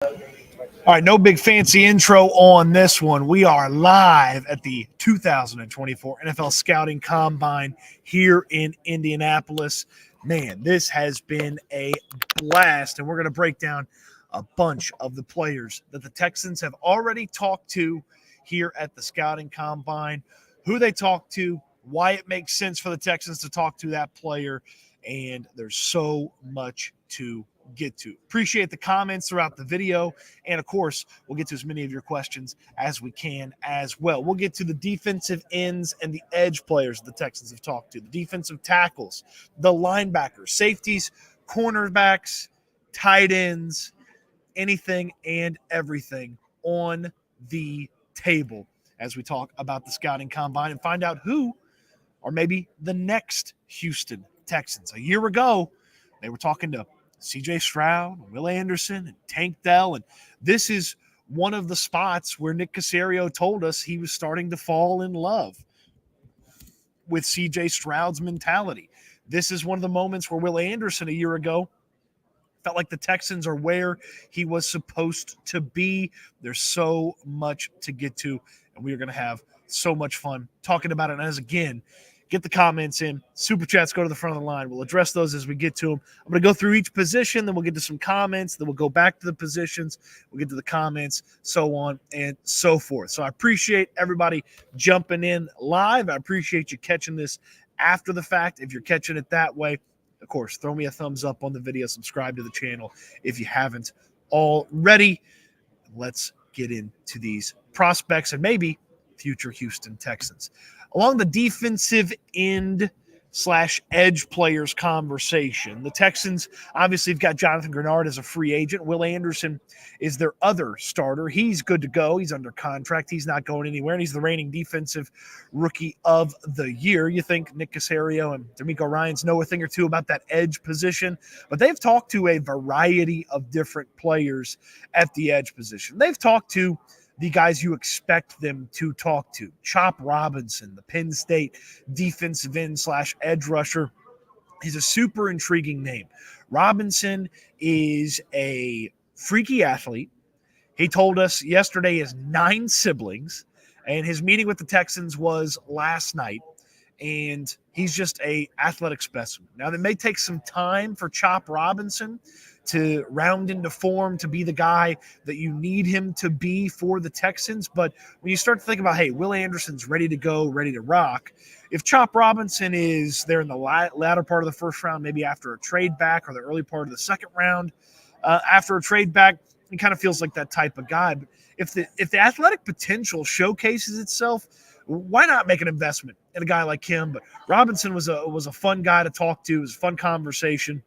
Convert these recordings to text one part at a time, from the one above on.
All right, no big fancy intro on this one. We are live at the 2024 NFL Scouting Combine here in Indianapolis. Man, this has been a blast, and we're going to break down a bunch of the players that the Texans have already talked to here at the Scouting Combine, who they talked to, why it makes sense for the Texans to talk to that player, and there's so much to get to. Appreciate the comments throughout the video. And of course, we'll get to as many of your questions as we can as well. We'll get to the defensive ends and the edge players the Texans have talked to, the defensive tackles, the linebackers, safeties, cornerbacks, tight ends, anything and everything on the table as we talk about the scouting combine and find out who are maybe the next Houston Texans. A year ago, they were talking to C.J. Stroud, Will Anderson, and Tank Dell. And this is one of the spots where Nick Caserio told us he was starting to fall in love with C.J. Stroud's mentality. This is one of the moments where Will Anderson a year ago felt like the Texans are where he was supposed to be. There's so much to get to, and we are going to have so much fun talking about it. And as again, get the comments in. Super chats go to the front of the line. We'll address those as we get to them. I'm going to go through each position, then we'll get to some comments, then we'll go back to the positions, we'll get to the comments, so on and so forth. So I appreciate everybody jumping in live. I appreciate you catching this after the fact. If you're catching it that way, of course, throw me a thumbs up on the video. Subscribe to the channel if you haven't already. Let's get into these prospects and maybe future Houston Texans. Along the defensive end / edge players conversation, the Texans obviously have got Jonathan Grenard as a free agent. Will Anderson is their other starter. He's good to go. He's under contract. He's not going anywhere, and he's the reigning defensive rookie of the year. You think Nick Caserio and D'Amico Ryans know a thing or two about that edge position, but they've talked to a variety of different players at the edge position. They've talked to the guys you expect them to talk to. Chop Robinson, the Penn State defensive end / edge rusher. He's a super intriguing name. Robinson is a freaky athlete. He told us yesterday he has 9 siblings, and his meeting with the Texans was last night, and he's just a athletic specimen. Now, it may take some time for Chop Robinson to round into form, to be the guy that you need him to be for the Texans. But when you start to think about, hey, Will Anderson's ready to go, ready to rock, if Chop Robinson is there in the latter part of the first round, maybe after a trade back or the early part of the second round, after a trade back, he kind of feels like that type of guy. But if the athletic potential showcases itself, why not make an investment in a guy like him? But Robinson was a fun guy to talk to. It was a fun conversation.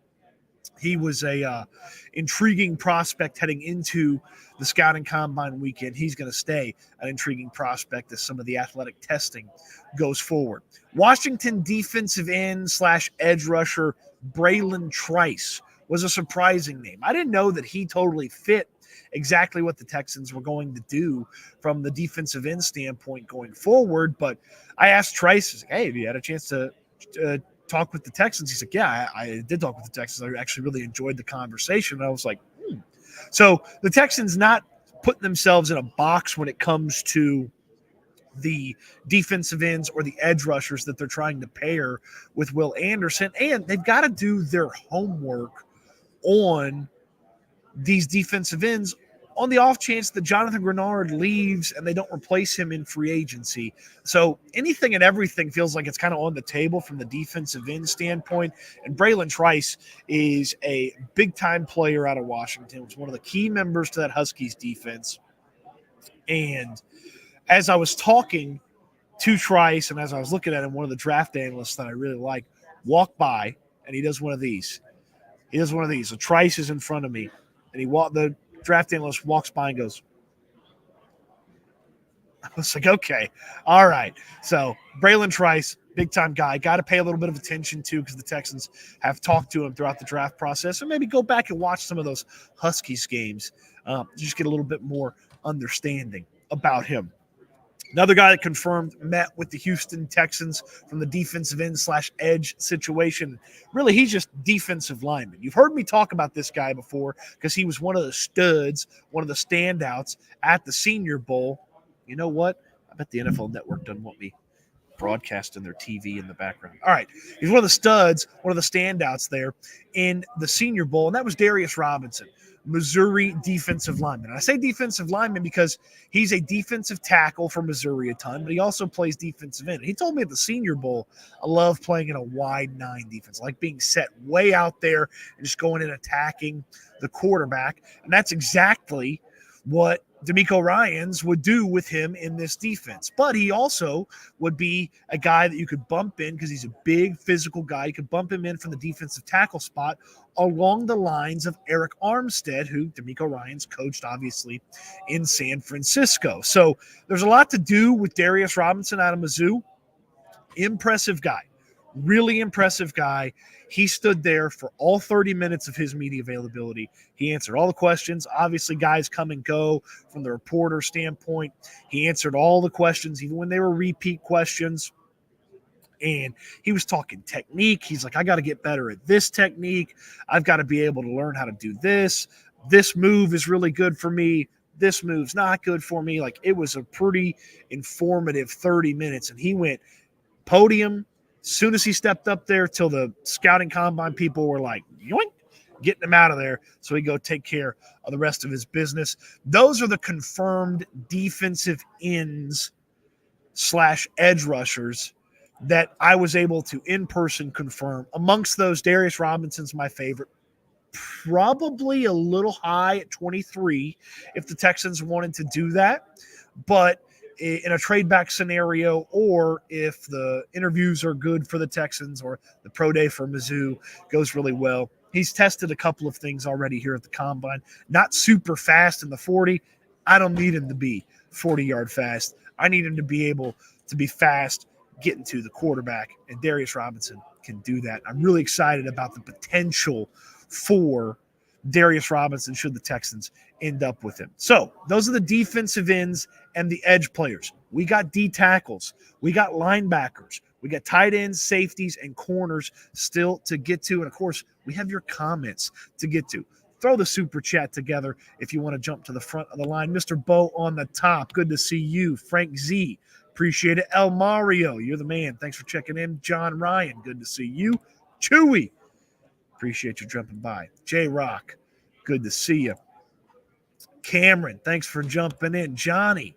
He was a intriguing prospect heading into the scouting combine weekend. He's going to stay an intriguing prospect as some of the athletic testing goes forward. Washington defensive end / edge rusher Braylon Trice was a surprising name. I didn't know that he totally fit exactly what the Texans were going to do from the defensive end standpoint going forward, but I asked Trice, hey, have you had a chance to talk with the Texans? He's like, yeah, I did talk with the Texans. I actually really enjoyed the conversation. And I was like, So the Texans not putting themselves in a box when it comes to the defensive ends or the edge rushers that they're trying to pair with Will Anderson. And they've got to do their homework on these defensive ends on the off chance that Jonathan Grenard leaves and they don't replace him in free agency. So anything and everything feels like it's kind of on the table from the defensive end standpoint. And Braylon Trice is a big-time player out of Washington. Was one of the key members to that Huskies defense. And as I was talking to Trice and as I was looking at him, one of the draft analysts that I really like walked by, and he does one of these. So Trice is in front of me, and the draft analyst walks by and goes, I was like, okay, all right. So Braylon Trice, big-time guy, got to pay a little bit of attention to because the Texans have talked to him throughout the draft process, and maybe go back and watch some of those Huskies games, just get a little bit more understanding about him. Another guy that confirmed met with the Houston Texans from the defensive end / edge situation. Really, he's just defensive lineman. You've heard me talk about this guy before because he was one of the studs, one of the standouts at the Senior Bowl. You know what? I bet the NFL Network doesn't want me broadcasting their TV in the background. All right. He's one of the studs, one of the standouts there in the Senior Bowl, and that was Darius Robinson, Missouri defensive lineman. And I say defensive lineman because he's a defensive tackle for Missouri a ton, but he also plays defensive end. He told me at the Senior Bowl, I love playing in a wide 9 defense, I like being set way out there and just going and attacking the quarterback. And that's exactly what DeMeco Ryans would do with him in this defense. But he also would be a guy that you could bump in because he's a big physical guy. You could bump him in from the defensive tackle spot along the lines of Eric Armstead, who DeMeco Ryans coached, obviously, in San Francisco. So there's a lot to do with Darius Robinson out of Mizzou. Impressive guy. Really impressive guy. He stood there for all 30 minutes of his media availability. He answered all the questions. Obviously, guys come and go from the reporter standpoint. He answered all the questions, even when they were repeat questions. And he was talking technique. He's like, I got to get better at this technique. I've got to be able to learn how to do this. This move is really good for me. This move's not good for me. Like, it was a pretty informative 30 minutes. And he went podium. As soon as he stepped up there, till the scouting combine people were like, yoink, getting him out of there so he go take care of the rest of his business. Those are the confirmed defensive ends / edge rushers that I was able to in person confirm. Amongst those, Darius Robinson's my favorite. Probably a little high at 23 if the Texans wanted to do that. But in a trade back scenario, or if the interviews are good for the Texans or the pro day for Mizzou goes really well, he's tested a couple of things already here at the combine. Not super fast in the 40. I don't need him to be 40-yard fast. I need him to be able to be fast getting to the quarterback, and Darius Robinson can do that. I'm really excited about the potential for Darius Robinson should the Texans end up with him. So those are the defensive ends and the edge players. We got D tackles. We got linebackers. We got tight ends, safeties, and corners still to get to. And, of course, we have your comments to get to. Throw the super chat together if you want to jump to the front of the line. Mr. Bo on the top. Good to see you. Frank Z. Appreciate it. El Mario, you're the man. Thanks for checking in. John Ryan, good to see you. Chewy, appreciate you jumping by. J-Rock, good to see you. Cameron, thanks for jumping in. Johnny,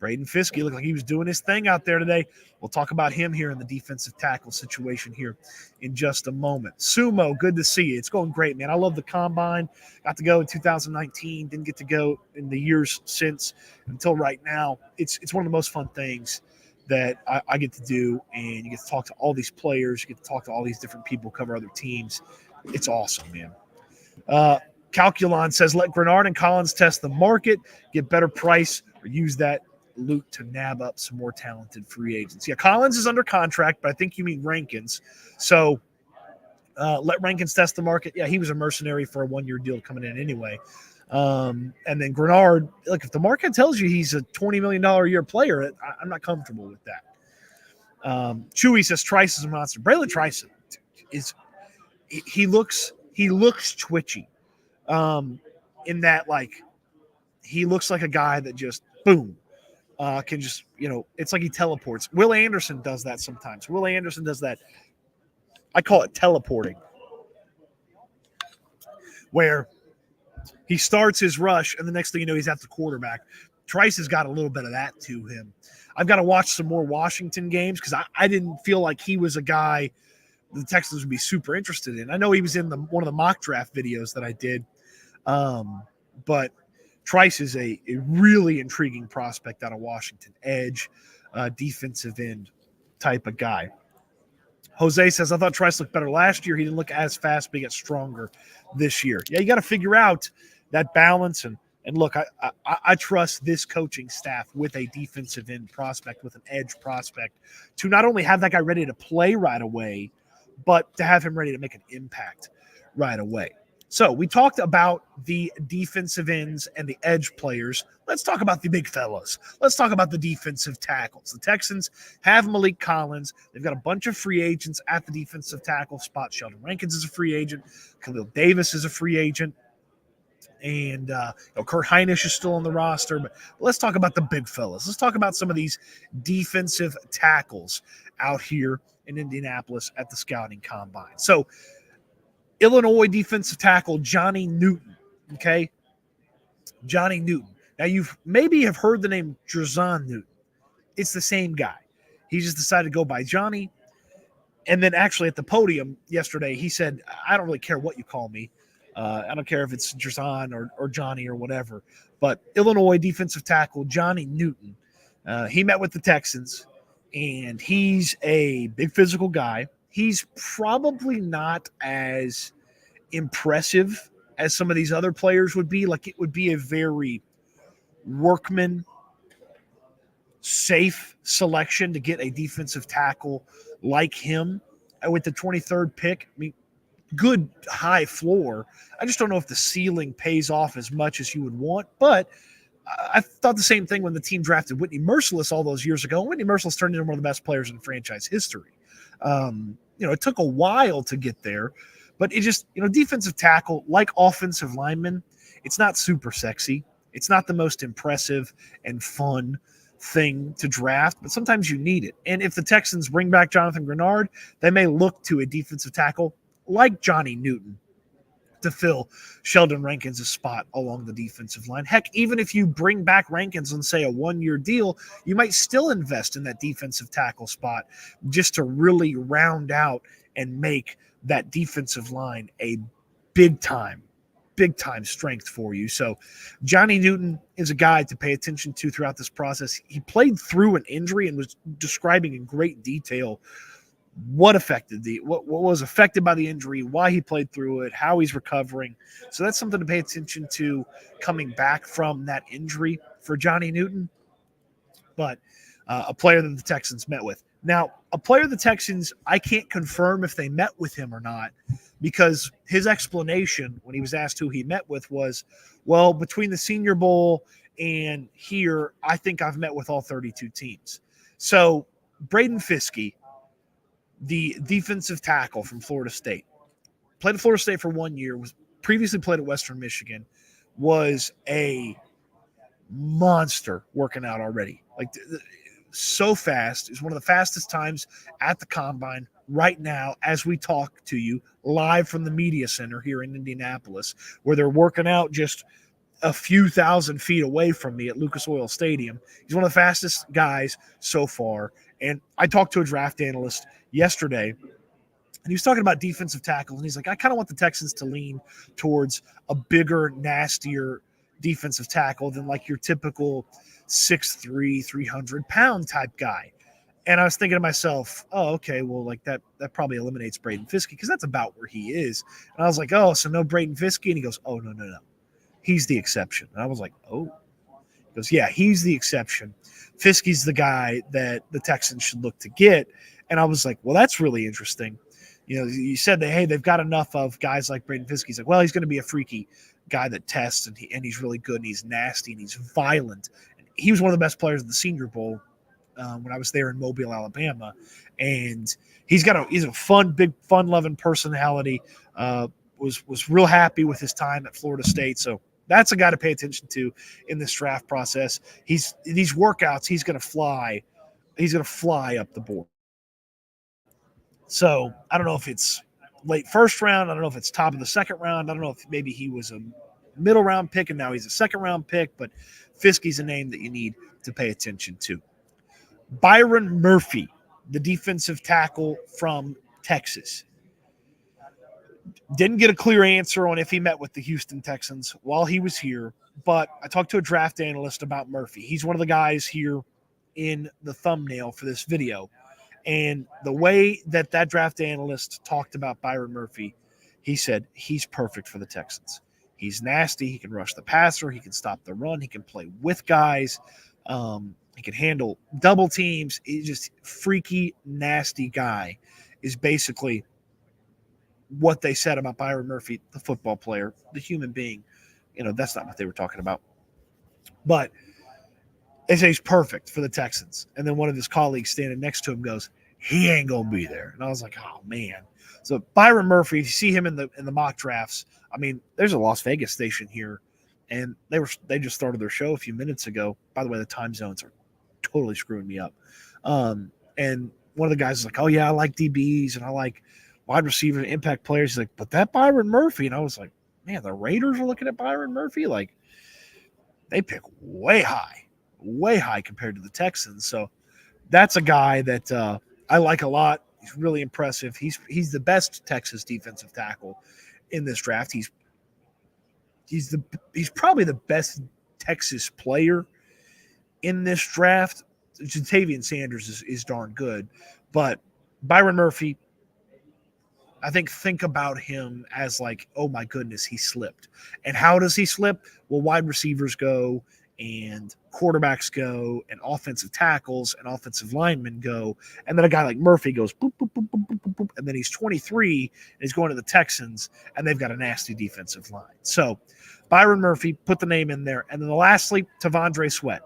Braden Fiske looked like he was doing his thing out there today. We'll talk about him here in the defensive tackle situation here in just a moment. Sumo, good to see you. It's going great, man. I love the combine. Got to go in 2019. Didn't get to go in the years since until right now. It's one of the most fun things that I get to do, and you get to talk to all these players. You get to talk to all these different people, cover other teams. It's awesome, man. Calculon says, let Grenard and Collins test the market, get better price, or use that loot to nab up some more talented free agents. Yeah, Collins is under contract, but I think you mean Rankins. So let Rankins test the market. Yeah, he was a mercenary for a 1-year deal coming in anyway. And then Grenard, look, if the market tells you he's a $20 million a year player, I'm not comfortable with that. Chewy says Trice is a monster. Braylon Trice he looks twitchy. In that, like, he looks like a guy that just boom. Can just, it's like he teleports. Will Anderson does that sometimes. Will Anderson does that. I call it teleporting, where he starts his rush, and the next thing you know, he's at the quarterback. Trice has got a little bit of that to him. I've got to watch some more Washington games because I didn't feel like he was a guy the Texans would be super interested in. I know he was in one of the mock draft videos that I did, but Trice is a really intriguing prospect out of Washington. Edge, defensive end type of guy. Jose says, I thought Trice looked better last year. He didn't look as fast, but he got stronger this year. Yeah, you got to figure out that balance. And look, I trust this coaching staff with a defensive end prospect, with an edge prospect, to not only have that guy ready to play right away, but to have him ready to make an impact right away. So we talked about the defensive ends and the edge players. Let's talk about the big fellas. Let's talk about the defensive tackles. The Texans have Malik Collins. They've got a bunch of free agents at the defensive tackle spot. Sheldon Rankins is a free agent. Khalil Davis is a free agent. And Kurt Heinisch is still on the roster. But let's talk about the big fellas. Let's talk about some of these defensive tackles out here in Indianapolis at the scouting combine. So Illinois defensive tackle Johnny Newton, okay? Johnny Newton. Now, you've maybe have heard the name Drazon Newton. It's the same guy. He just decided to go by Johnny. And then actually at the podium yesterday, he said, I don't really care what you call me. I don't care if it's Drazon or Johnny or whatever. But Illinois defensive tackle Johnny Newton, he met with the Texans, and he's a big physical guy. He's probably not as impressive as some of these other players would be. Like, it would be a very workman safe selection to get a defensive tackle like him with the 23rd pick. I mean, good high floor. I just don't know if the ceiling pays off as much as you would want, but I thought the same thing when the team drafted Whitney Merciless all those years ago. Whitney Merciless turned into one of the best players in franchise history. It took a while to get there, but it just, defensive tackle, like offensive lineman, it's not super sexy. It's not the most impressive and fun thing to draft, but sometimes you need it. And if the Texans bring back Jonathan Grenard, they may look to a defensive tackle like Johnny Newton to fill Sheldon Rankins' spot along the defensive line. Heck, even if you bring back Rankins on, say, a one-year deal, you might still invest in that defensive tackle spot just to really round out and make that defensive line a big-time strength for you. So Johnny Newton is a guy to pay attention to throughout this process. He played through an injury and was describing in great detail what was affected by the injury, why he played through it, how he's recovering. So that's something to pay attention to coming back from that injury for Johnny Newton. But a player that the Texans met with. Now, a player the Texans, I can't confirm if they met with him or not, because his explanation when he was asked who he met with was, well, between the Senior Bowl and here, I think I've met with all 32 teams. So Braden Fiske, the defensive tackle from Florida State, played at Florida State for 1 year, was previously played at Western Michigan, was a monster working out already. Like, so fast. Is one of the fastest times at the combine right now as we talk to you live from the media center here in Indianapolis, where they're working out just a few thousand feet away from me at Lucas Oil Stadium. He's one of the fastest guys so far. And I talked to a draft analyst yesterday, and he was talking about defensive tackles, and he's like, I kind of want the Texans to lean towards a bigger, nastier defensive tackle than like your typical 6'3", 300-pound type guy. And I was thinking to myself, oh, okay, well, like that probably eliminates Braden Fiske, because that's about where he is. And I was like, oh, so no Braden Fiske? And he goes, oh, no. He's the exception. And I was like, oh. He goes, yeah, he's the exception. Fiske's the guy that the Texans should look to get. And I was like, well, that's really interesting. You said that, hey, they've got enough of guys like Braden Fiske. He's like, well, he's going to be a freaky guy that tests, and he's really good, and he's nasty, and he's violent. And he was one of the best players at the Senior Bowl when I was there in Mobile, Alabama. And he's a fun, big, fun-loving personality. Was real happy with his time at Florida State. So that's a guy to pay attention to in this draft process. These workouts, he's going to fly. He's going to fly up the board. So I don't know if it's late first round. I don't know if it's top of the second round. I don't know if maybe he was a middle round pick and now he's a second round pick, but Fiske's a name that you need to pay attention to. Byron Murphy, the defensive tackle from Texas. Didn't get a clear answer on if he met with the Houston Texans while he was here, but I talked to a draft analyst about Murphy. He's one of the guys here in the thumbnail for this video. And the way that draft analyst talked about Byron Murphy, he said he's perfect for the Texans. He's nasty. He can rush the passer. He can stop the run. He can play with guys. He can handle double teams. He's just freaky, nasty guy is basically what they said about Byron Murphy, the football player, the human being. That's not what they were talking about. But they say he's perfect for the Texans. And then one of his colleagues standing next to him goes, he ain't going to be there. And I was like, oh, man. So Byron Murphy, if you see him in the mock drafts, I mean, there's a Las Vegas station here, and they just started their show a few minutes ago. By the way, the time zones are totally screwing me up. And one of the guys is like, oh, yeah, I like DBs, and I like wide receiver impact players. He's like, but that Byron Murphy. And I was like, man, the Raiders are looking at Byron Murphy? Like, they pick way high compared to the Texans. So that's a guy that I like a lot. He's really impressive. He's the best Texas defensive tackle in this draft. He's probably the best Texas player in this draft. Jatavian Sanders is darn good, but Byron Murphy, I think about him as like, oh my goodness, he slipped. And how does he slip? Well, wide receivers go, and quarterbacks go, and offensive tackles and offensive linemen go, and then a guy like Murphy goes boop, boop, boop, boop, boop, boop, boop, and then he's 23 and he's going to the Texans, and they've got a nasty defensive line. So Byron Murphy, put the name in there. And then lastly, Tandre Sweat,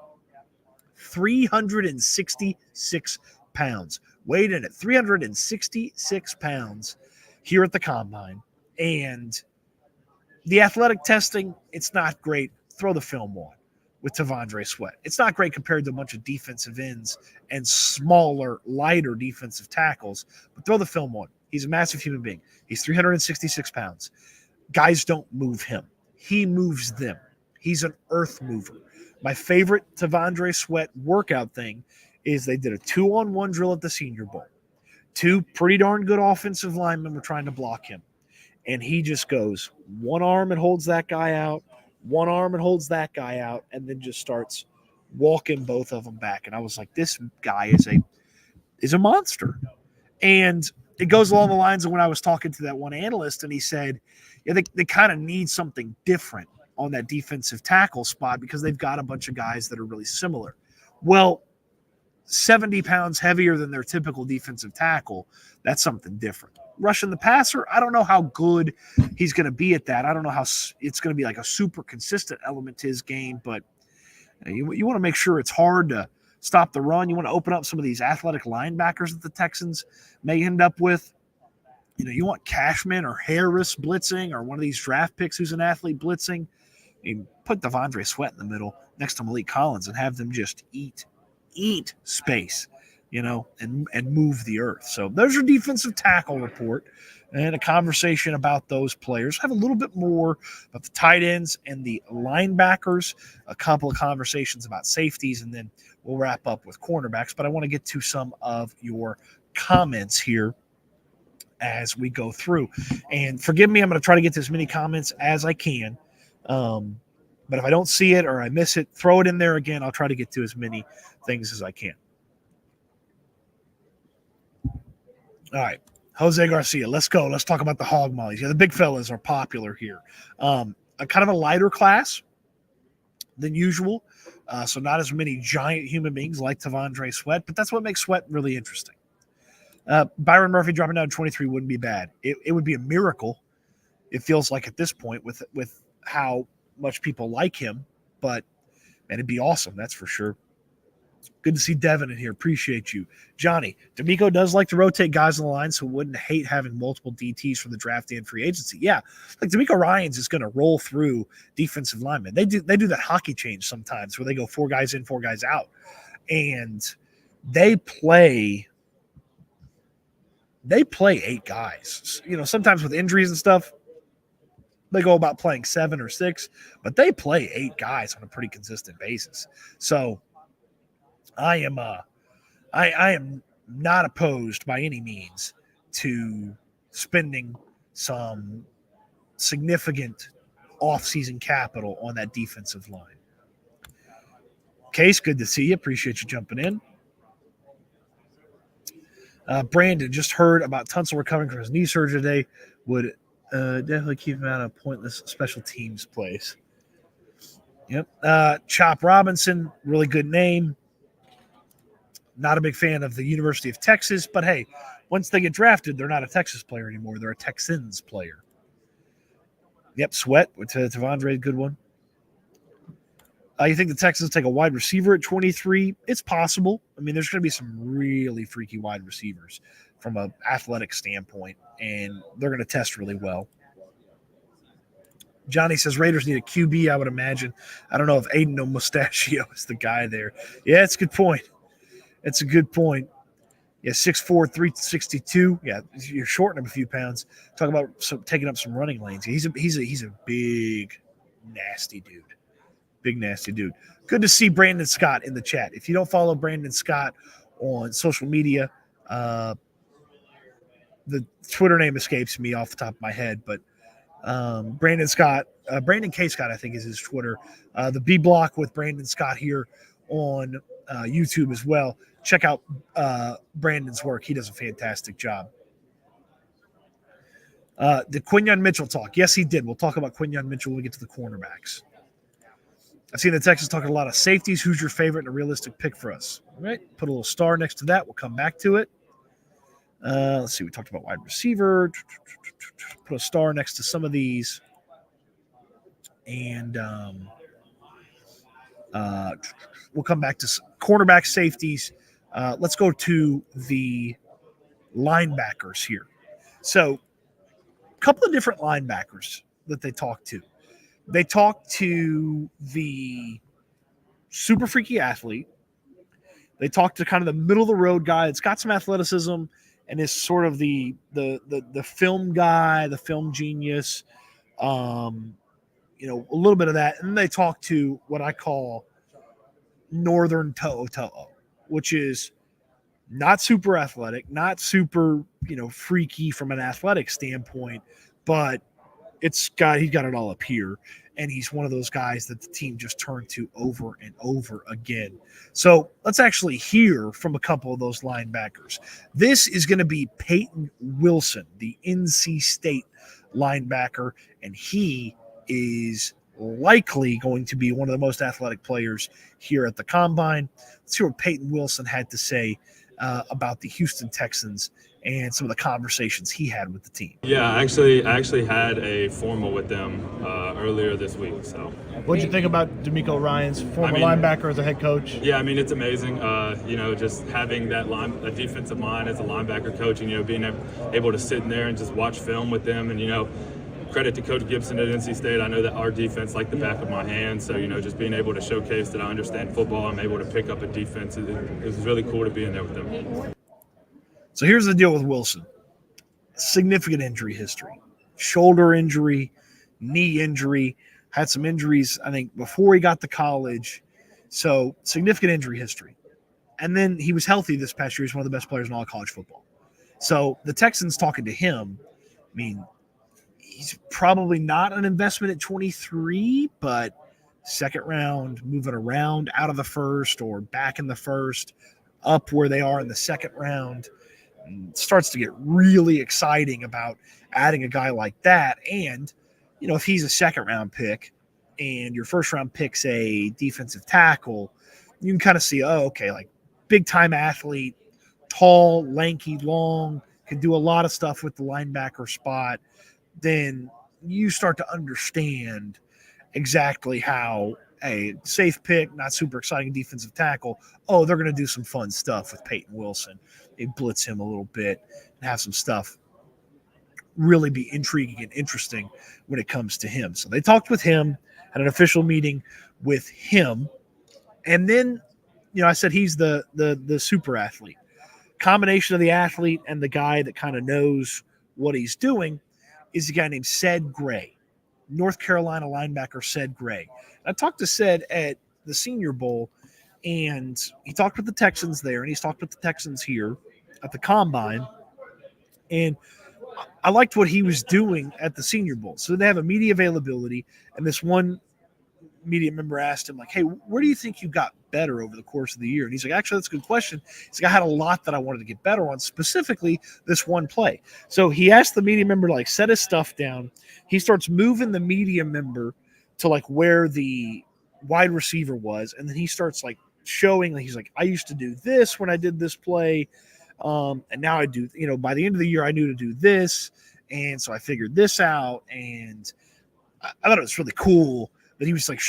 366 pounds, weighed in at 366 pounds here at the Combine. And the athletic testing, it's not great. Throw the film on with Tandre Sweat. It's not great compared to a bunch of defensive ends and smaller, lighter defensive tackles, but throw the film on. He's a massive human being. He's 366 pounds. Guys don't move him. He moves them. He's an earth mover. My favorite Tandre Sweat workout thing is they did a 2-on-1 drill at the Senior Bowl. Two pretty darn good offensive linemen were trying to block him. And he just goes one arm and holds that guy out, one arm and holds that guy out, and then just starts walking both of them back. And I was like, this guy is a monster. And it goes along the lines of when I was talking to that one analyst, and he said, yeah, they kind of need something different on that defensive tackle spot because they've got a bunch of guys that are really similar. Well, 70 pounds heavier than their typical defensive tackle, that's something different. Rushing the passer, I don't know how good he's going to be at that. I don't know how it's going to be like a super consistent element to his game, but you want to make sure it's hard to stop the run. You want to open up some of these athletic linebackers that the Texans may end up with. You want Cashman or Harris blitzing, or one of these draft picks who's an athlete blitzing. Put Tandre Sweat in the middle next to Malik Collins and have them just eat space, and move the earth. So there's your defensive tackle report and a conversation about those players. Have a little bit more about the tight ends and the linebackers, a couple of conversations about safeties, and then we'll wrap up with cornerbacks. But I want to get to some of your comments here as we go through. And forgive me, I'm going to try to get to as many comments as I can. But if I don't see it or I miss it, throw it in there again. I'll try to get to as many things as I can. All right. Jose Garcia, let's go. Let's talk about the hog mollies. Yeah, the big fellas are popular here. A kind of a lighter class than usual. So not as many giant human beings like Tandre Sweat, but that's what makes Sweat really interesting. Byron Murphy dropping down to 23 wouldn't be bad. It would be a miracle, it feels like at this point, with how much people like him, but man, it'd be awesome, that's for sure. Good to see Devin in here. Appreciate you. Johnny, D'Amico does like to rotate guys on the line, so wouldn't hate having multiple DTs for the draft and free agency. Yeah, like D'Amico Ryans is going to roll through defensive linemen. They do that hockey change sometimes where they go 4 guys in, 4 guys out, and they play 8 guys. Sometimes with injuries and stuff, they go about playing 7 or 6, but they play 8 guys on a pretty consistent basis. So I am not opposed by any means to spending some significant offseason capital on that defensive line. Case, good to see you. Appreciate you jumping in. Brandon, just heard about Tunsil recovering from his knee surgery today. Would definitely keep him out of pointless special teams plays. Yep. Chop Robinson, really good name. Not a big fan of the University of Texas, but hey, once they get drafted, they're not a Texas player anymore. They're a Texans player. Yep, Sweat with Tandre, good one. You think the Texans take a wide receiver at 23? It's possible. I mean, there's going to be some really freaky wide receivers from an athletic standpoint, and they're going to test really well. Johnny says Raiders need a QB, I would imagine. I don't know if Aiden Mustachio is the guy there. Yeah, it's a good point. It's a good point. Yeah, 6'4", 362. Yeah, you're shorting him a few pounds. Talk about taking up some running lanes. He's a big, nasty dude. Big, nasty dude. Good to see Brandon Scott in the chat. If you don't follow Brandon Scott on social media, the Twitter name escapes me off the top of my head, but Brandon Scott, Brandon K. Scott, I think is his Twitter. The B Block with Brandon Scott here on YouTube as well. Check out Brandon's work. He does a fantastic job. The Quinyon Mitchell talk. Yes, he did. We'll talk about Quinyon Mitchell when we get to the cornerbacks. I've seen the Texans talking a lot of safeties. Who's your favorite and a realistic pick for us? All right. Put a little star next to that. We'll come back to it. Let's see. We talked about wide receiver. Put a star next to some of these. And we'll come back to cornerback, safeties. Let's go to the linebackers here. So a couple of different linebackers that they talked to. They talked to the super freaky athlete. They talked to kind of the middle of the road guy that's got some athleticism and is sort of the film guy, the film genius, a little bit of that. And then they talked to what I call northern To'o, which is not super athletic, not super, freaky from an athletic standpoint, but he's got it all up here. And he's one of those guys that the team just turned to over and over again. So let's actually hear from a couple of those linebackers. This is going to be Peyton Wilson, the NC State linebacker, and he is likely going to be one of the most athletic players here at the Combine. Let's hear what Peyton Wilson had to say about the Houston Texans and some of the conversations he had with the team. Yeah, I actually had a formal with them earlier this week. So, what'd you think about D'Amico Ryan's former linebacker as a head coach? Yeah, it's amazing. Just having a defensive mind as a linebacker coach, and being able to sit in there and just watch film with them, and credit to Coach Gibson at NC State. I know that our defense like the back of my hand, so just being able to showcase that I understand football, I'm able to pick up a defense. It was really cool to be in there with them. So here's the deal with Wilson. Significant injury history. Shoulder injury, knee injury, had some injuries, I think, before he got to college. So significant injury history. And then he was healthy this past year. He's one of the best players in all of college football. So the Texans talking to him, he's probably not an investment at 23, but second round, moving around out of the first or back in the first, up where they are in the second round. Starts to get really exciting about adding a guy like that. And, if he's a second round pick and your first round pick's a defensive tackle, you can kind of see, like big time athlete, tall, lanky, long, can do a lot of stuff with the linebacker spot. Then you start to understand exactly how a safe pick, not super exciting defensive tackle. They're going to do some fun stuff with Peyton Wilson. They blitz him a little bit and have some stuff really be intriguing and interesting when it comes to him. So they talked with him, had an official meeting with him. And then, I said he's the super athlete. Combination of the athlete and the guy that kind of knows what he's doing is a guy named Ced Gray, North Carolina linebacker Ced Gray. I talked to Ced at the Senior Bowl, and he talked with the Texans there, and he's talked with the Texans here at the Combine. And I liked what he was doing at the Senior Bowl. So they have a media availability, and this one media member asked him, like, hey, where do you think you got better over the course of the year? And he's like, actually, that's a good question. He's like, I had a lot that I wanted to get better on, specifically this one play. So he asked the media member to, like, set his stuff down. He starts moving the media member to, like, where the wide receiver was, and then he starts, like, showing, like, he's like, I used to do this when I did this play, and now I do, by the end of the year, I knew to do this, and so I figured this out, and I thought it was really cool that he was like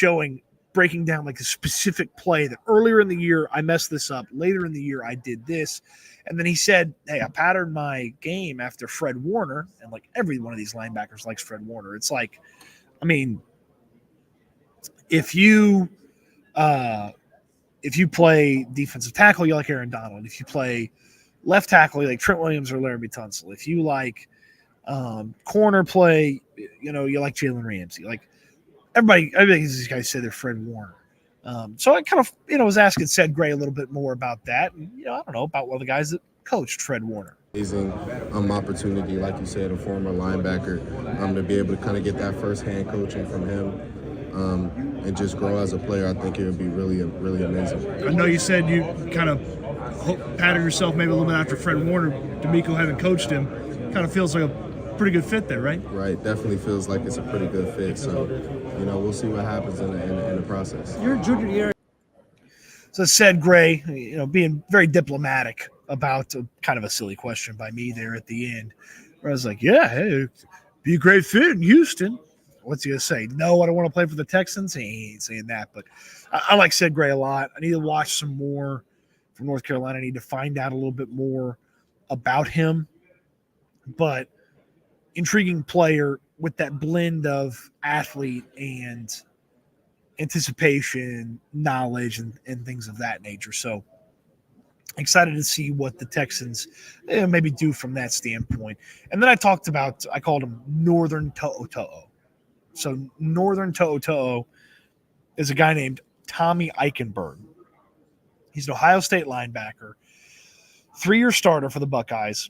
breaking down like a specific play that earlier in the year I messed this up, later in the year I did this, and then he said, hey, I patterned my game after Fred Warner, and like every one of these linebackers likes Fred Warner. It's like, I mean, if you play defensive tackle, you like Aaron Donald. If you play left tackle, you like Trent Williams or Laramie Tunsil. If you like corner play, you like Jalen Ramsey. Like everybody these guys say they're Fred Warner. So I kind of, was asking Ced Gray a little bit more about that. And, I don't know, about one of the guys that coached Fred Warner. Amazing opportunity, like you said, a former linebacker, to be able to kind of get that first-hand coaching from him and just grow as a player. I think it would be really, really amazing. I know you said you kind of patted yourself maybe a little bit after Fred Warner. D'Amico having coached him, kind of feels like a pretty good fit there, right? Right, definitely feels like it's a pretty good fit. So, we'll see what happens in the process. Your junior year. So Ced Gray, being very diplomatic about kind of a silly question by me there at the end, where I was like, yeah, hey, be a great fit in Houston. What's he going to say? No, I don't want to play for the Texans. He ain't saying that, but I like Ced Gray a lot. I need to watch some more from North Carolina. I need to find out a little bit more about him, but intriguing player with that blend of athlete and anticipation, knowledge, and things of that nature. So excited to see what the Texans maybe do from that standpoint. And then I called him Northern To'o. So Northern To'o is a guy named Tommy Eichenberg. He's an Ohio State linebacker, 3-year starter for the Buckeyes,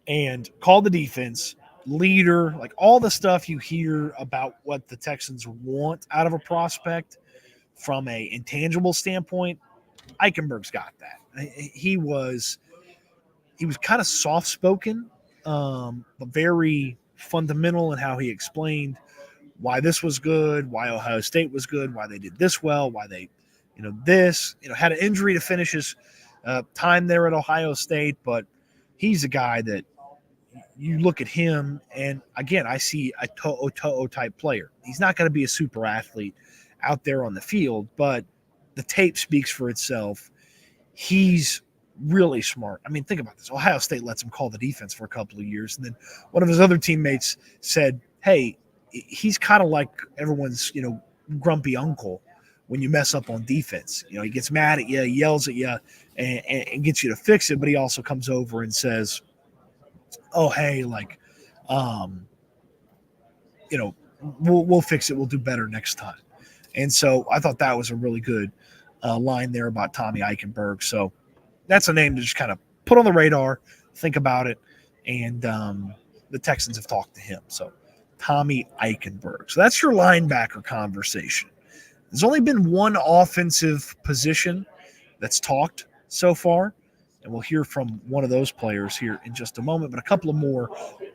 and called the defense, leader, like all the stuff you hear about what the Texans want out of a prospect from a intangible standpoint. Eichenberg's got that. He was kind of soft-spoken, but very fundamental in how he explained why this was good, why Ohio State was good, why they did this well, why they, had an injury to finish his time there at Ohio State, but he's a guy that you look at him, and again, I see a To'o type player. He's not going to be a super athlete out there on the field, but the tape speaks for itself. He's really smart. I mean, think about this. Ohio State lets him call the defense for a couple of years, and then one of his other teammates said, hey, he's kind of like everyone's, grumpy uncle when you mess up on defense. He gets mad at you, yells at you, and gets you to fix it, but he also comes over and says, oh, hey, like, we'll fix it. We'll do better next time. And so I thought that was a really good line there about Tommy Eichenberg. So that's a name to just kind of put on the radar, think about it, and the Texans have talked to him. So Tommy Eichenberg. So that's your linebacker conversation. There's only been one offensive position that's talked so far, and we'll hear from one of those players here in just a moment, but a couple of more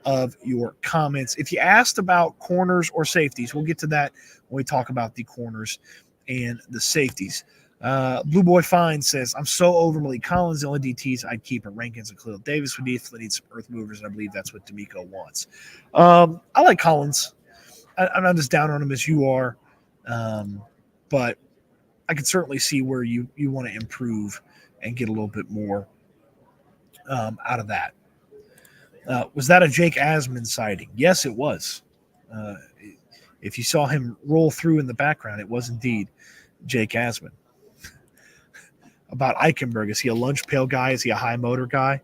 of your comments. If you asked about corners or safeties, we'll get to that when we talk about the corners and the safeties. Blue Boy Fine says, I'm so over Malik Collins. The only DTs I'd keep are Rankins and Khalil Davis. We need some earth movers, and I believe that's what D'Amico wants. I like Collins. I'm not as down on him as you are, but I could certainly see where you want to improve and get a little bit more out of that. Was that a Jake Asman sighting? Yes, it was. If you saw him roll through in the background, it was indeed Jake Asman. About Eichenberg, is he a lunch pail guy? Is he a high motor guy?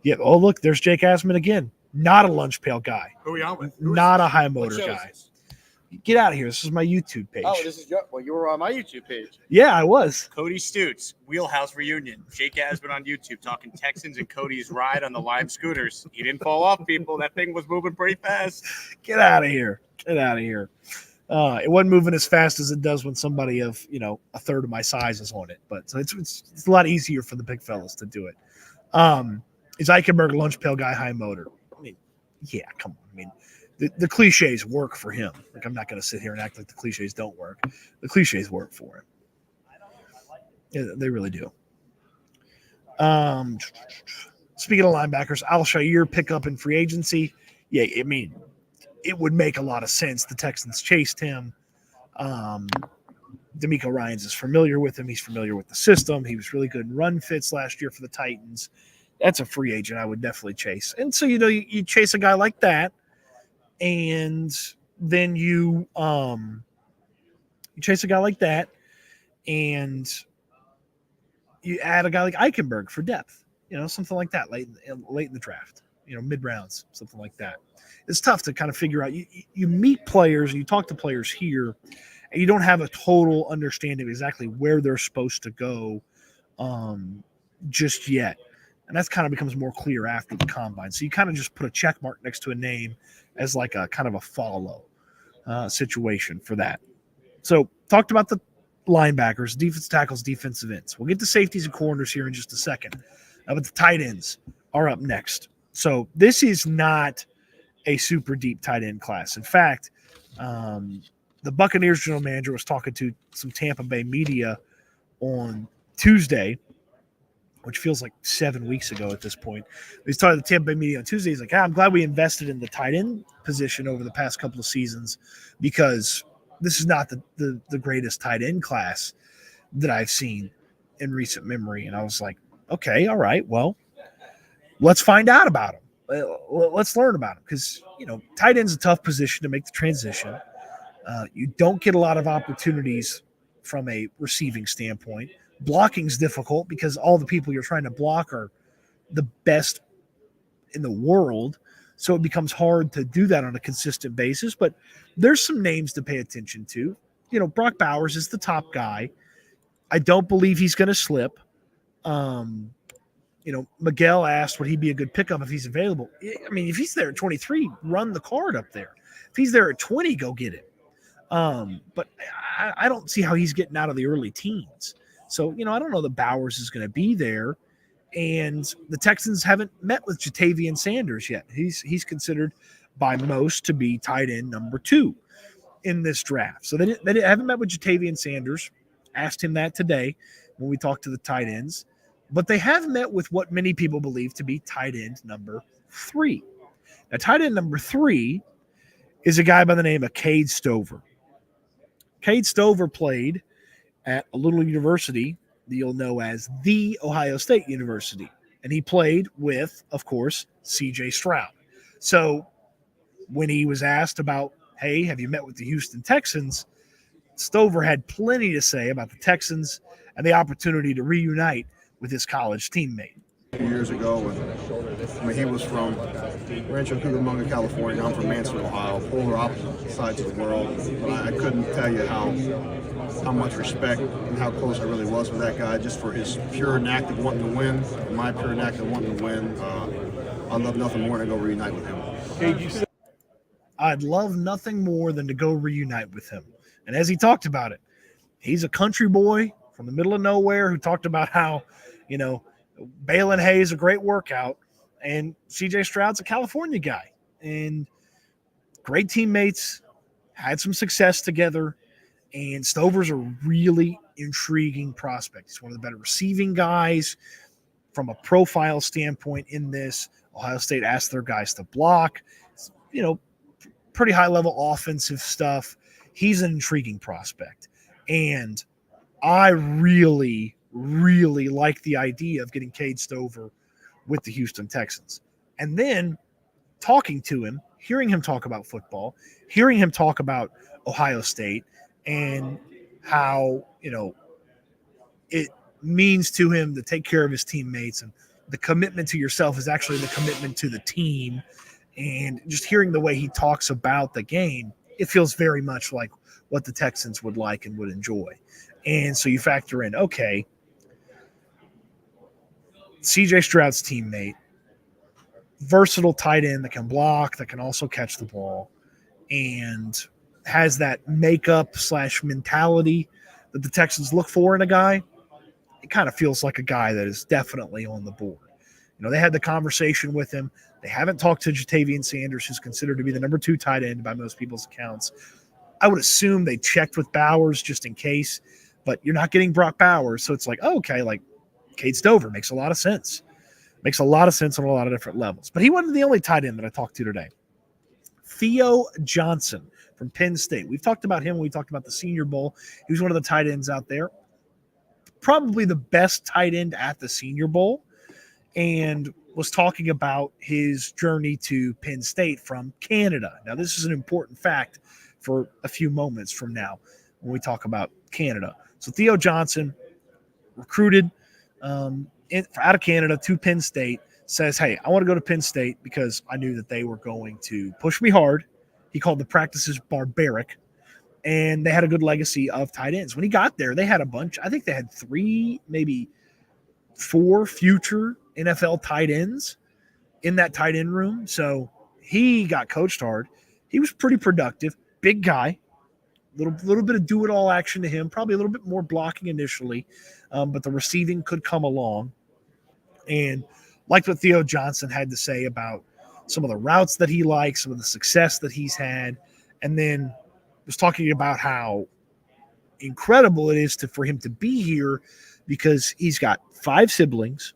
Yeah. Oh, look, there's Jake Asman again. Not a lunch pail guy. Who are we on with? Not a high motor guy. Get out of here. This is my YouTube page. Oh, this is you were on my YouTube page. Yeah, I was. Cody Stoots, Wheelhouse Reunion. Jake Asman on YouTube talking Texans and Cody's ride on the Lime scooters. He didn't fall off, people. That thing was moving pretty fast. Get out of here. Get out of here. It wasn't moving as fast as it does when somebody of, a third of my size is on it. But so it's a lot easier for the big fellas to do it. Is Eichenberg a lunch pail guy, high motor? I mean, yeah, come on. I mean, the cliches work for him. Like, I'm not going to sit here and act like the cliches don't work. The cliches work for him. Yeah, they really do. Speaking of linebackers, Al-Shaair pickup in free agency. Yeah, I mean, it would make a lot of sense. The Texans chased him. D'Amico Ryans is familiar with him. He's familiar with the system. He was really good in run fits last year for the Titans. That's a free agent I would definitely chase. And so, you chase a guy like that, and then you chase a guy like that, and you add a guy like Eichenberg for depth, something like that late in the draft, mid rounds, something like that. It's tough to kind of figure out. You meet players, you talk to players here, and you don't have a total understanding of exactly where they're supposed to go just yet. And that kind of becomes more clear after the combine. So you kind of just put a check mark next to a name as like a kind of a follow situation for that. So talked about the linebackers, defensive tackles, defensive ends. We'll get to safeties and corners here in just a second. But the tight ends are up next. So this is not a super deep tight end class. In fact, the Buccaneers general manager was talking to some Tampa Bay media on Tuesday, which feels like 7 weeks ago at this point. He's talking to the Tampa Bay media on Tuesday. He's like, I'm glad we invested in the tight end position over the past couple of seasons because this is not the greatest tight end class that I've seen in recent memory. And I was like, okay, all right, well, let's find out about him. Let's learn about him because, tight end's a tough position to make the transition. You don't get a lot of opportunities from a receiving standpoint. Blocking's difficult because all the people you're trying to block are the best in the world. So it becomes hard to do that on a consistent basis. But there's some names to pay attention to. Brock Bowers is the top guy. I don't believe he's going to slip. Miguel asked would he be a good pickup if he's available. I mean, if he's there at 23, run the card up there. If he's there at 20, go get it. But I don't see how he's getting out of the early teens. So, I don't know that Bowers is going to be there. And the Texans haven't met with Jatavian Sanders yet. He's considered by most to be tight end number 2 in this draft. So they haven't met with Jatavian Sanders. Asked him that today when we talked to the tight ends. But they have met with what many people believe to be tight end number 3. Now, tight end number 3 is a guy by the name of Cade Stover. Cade Stover played at a little university that you'll know as the Ohio State University. And he played with, of course, C.J. Stroud. So when he was asked about, hey, have you met with the Houston Texans, Stover had plenty to say about the Texans and the opportunity to reunite with his college teammate. Years ago, he was from Rancho Cucamonga, California. I'm from Mansfield, Ohio, polar opposite sides of the world. But I couldn't tell you how much respect and how close I really was with that guy, just for his pure and active wanting to win, and my pure and active wanting to win. I'd love nothing more than to go reunite with him. I'd love nothing more than to go reunite with him. And as he talked about it, he's a country boy from the middle of nowhere who talked about how, baling hay is a great workout, and C.J. Stroud's a California guy. And great teammates, had some success together, and Stover's a really intriguing prospect. He's one of the better receiving guys from a profile standpoint in this. Ohio State asked their guys to block. Pretty high-level offensive stuff. He's an intriguing prospect. And I really, really like the idea of getting Cade Stover with the Houston Texans. And then talking to him, hearing him talk about football, hearing him talk about Ohio State and how, it means to him to take care of his teammates, and the commitment to yourself is actually the commitment to the team. And just hearing the way he talks about the game, it feels very much like what the Texans would like and would enjoy. And so you factor in, okay, C.J. Stroud's teammate, versatile tight end that can block, that can also catch the ball, and has that makeup / mentality that the Texans look for in a guy. It kind of feels like a guy that is definitely on the board. They had the conversation with him. They haven't talked to Jatavian Sanders, who's considered to be the number 2 tight end by most people's accounts. I would assume they checked with Bowers just in case, but you're not getting Brock Bowers. So it's like, oh, okay, like Cade Stover makes a lot of sense. Makes a lot of sense on a lot of different levels. But he wasn't the only tight end that I talked to today. Theo Johnson from Penn State. We've talked about him when we talked about the Senior Bowl. He was one of the tight ends out there. Probably the best tight end at the Senior Bowl, and was talking about his journey to Penn State from Canada. Now, this is an important fact for a few moments from now when we talk about Canada. So Theo Johnson, recruited out of Canada to Penn State, says, hey, I want to go to Penn State because I knew that they were going to push me hard. He called the practices barbaric, and they had a good legacy of tight ends. When he got there, they had a bunch. I think they had 3, maybe 4 future NFL tight ends in that tight end room. So he got coached hard. He was pretty productive, big guy, little bit of do-it-all action to him, probably a little bit more blocking initially, but the receiving could come along. And liked what Theo Johnson had to say about some of the routes that he likes, some of the success that he's had, and then was talking about how incredible it is for him to be here because he's got 5 siblings.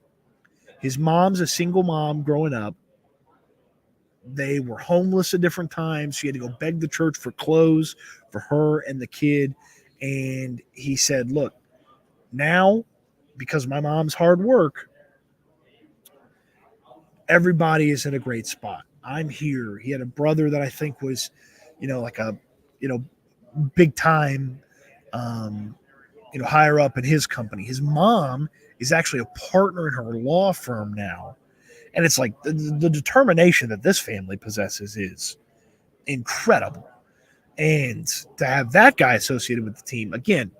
His mom's a single mom growing up. They were homeless at different times. She had to go beg the church for clothes for her and the kid. And he said, look, now, because of my mom's hard work, everybody is in a great spot. I'm here. He had a brother that I think was, like a, big time, higher up in his company. His mom is actually a partner in her law firm now. And it's like the determination that this family possesses is incredible. And to have that guy associated with the team, again,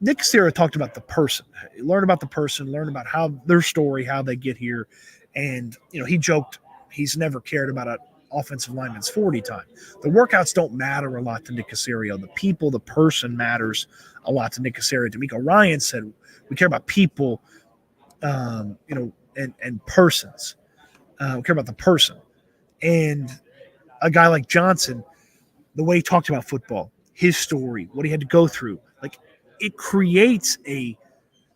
Nick Caserio talked about the person. Learn about the person, learn about how their story, how they get here. And, he joked he's never cared about an offensive lineman's 40 time. The workouts don't matter a lot to Nick Caserio. The people, the person matters a lot to Nick Caserio. D'Amico Ryan said, we care about people, and persons. We care about the person. And a guy like Johnson, the way he talked about football, his story, what he had to go through, like it creates a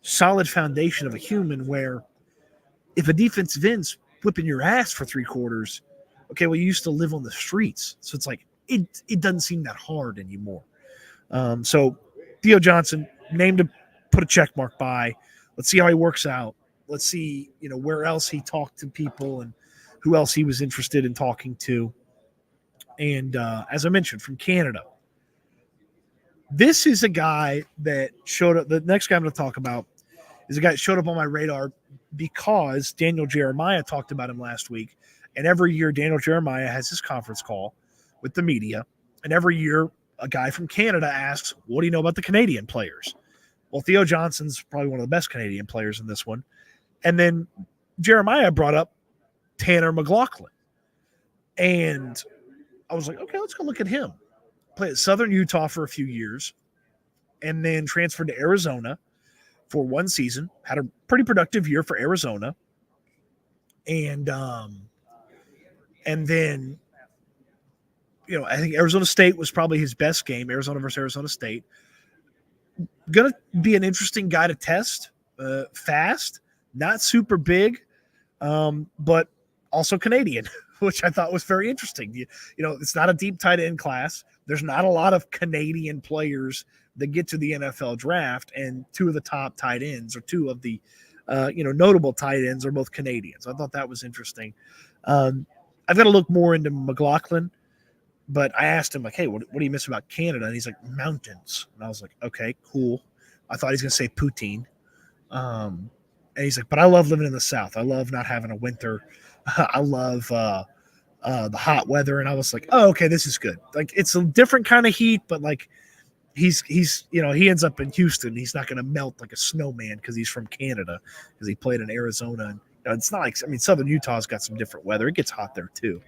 solid foundation of a human where if a defensive end's whipping your ass for 3 quarters, okay, well, you used to live on the streets. So it's like, it doesn't seem that hard anymore. So Theo Johnson, named to put a check mark by. Let's see how he works out. Let's see, where else he talked to people and who else he was interested in talking to. And as I mentioned, from Canada. This is a guy that showed up. The next guy I'm going to talk about is a guy that showed up on my radar because Daniel Jeremiah talked about him last week. And every year, Daniel Jeremiah has his conference call with the media. And every year, a guy from Canada asks, what do you know about the Canadian players? Well, Theo Johnson's probably one of the best Canadian players in this one. And then Jeremiah brought up Tanner McLaughlin. And I was like, okay, let's go look at him. Played at Southern Utah for a few years and then transferred to Arizona for 1 season. Had a pretty productive year for Arizona. And then, I think Arizona State was probably his best game, Arizona versus Arizona State. Going to be an interesting guy to test, fast, not super big, but also Canadian, which I thought was very interesting. It's not a deep tight end class. There's not a lot of Canadian players that get to the NFL draft, and 2 of the top tight ends or 2 of the, notable tight ends are both Canadians. I thought that was interesting. I've got to look more into McLaughlin, but I asked him, like, hey, what do you miss about Canada? And he's like, mountains. And I was like, okay, cool. I thought he was going to say poutine. And he's like, but I love living in the South. I love not having a winter. I love the hot weather. And I was like, oh, okay, this is good. Like, it's a different kind of heat, but like he's he ends up in Houston. He's not going to melt like a snowman because he's from Canada, because he played in Arizona. And it's not like, Southern Utah's got some different weather. It gets hot there too.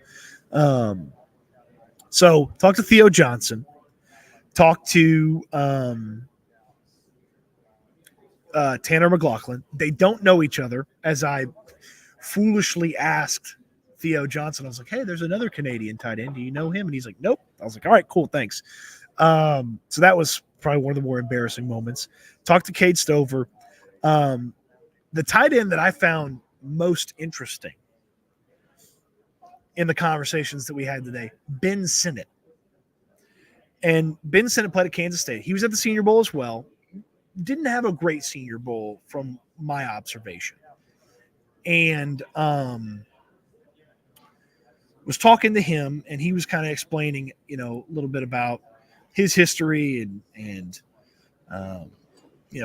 So talk to Theo Johnson, talk to Tanner McLaughlin. They don't know each other, as I foolishly asked Theo Johnson. I was like, hey, there's another Canadian tight end. Do you know him? And he's like, nope. I was like, all right, cool, thanks. So that was probably one of the more embarrassing moments. Talked to Cade Stover. The tight end that I found most interesting in the conversations that we had today, Ben Sinnott. And Ben Sinnott played at Kansas State. He was at the Senior Bowl as well. Didn't have a great Senior Bowl from my observation. And was talking to him, and he was kind of explaining, a little bit about his history and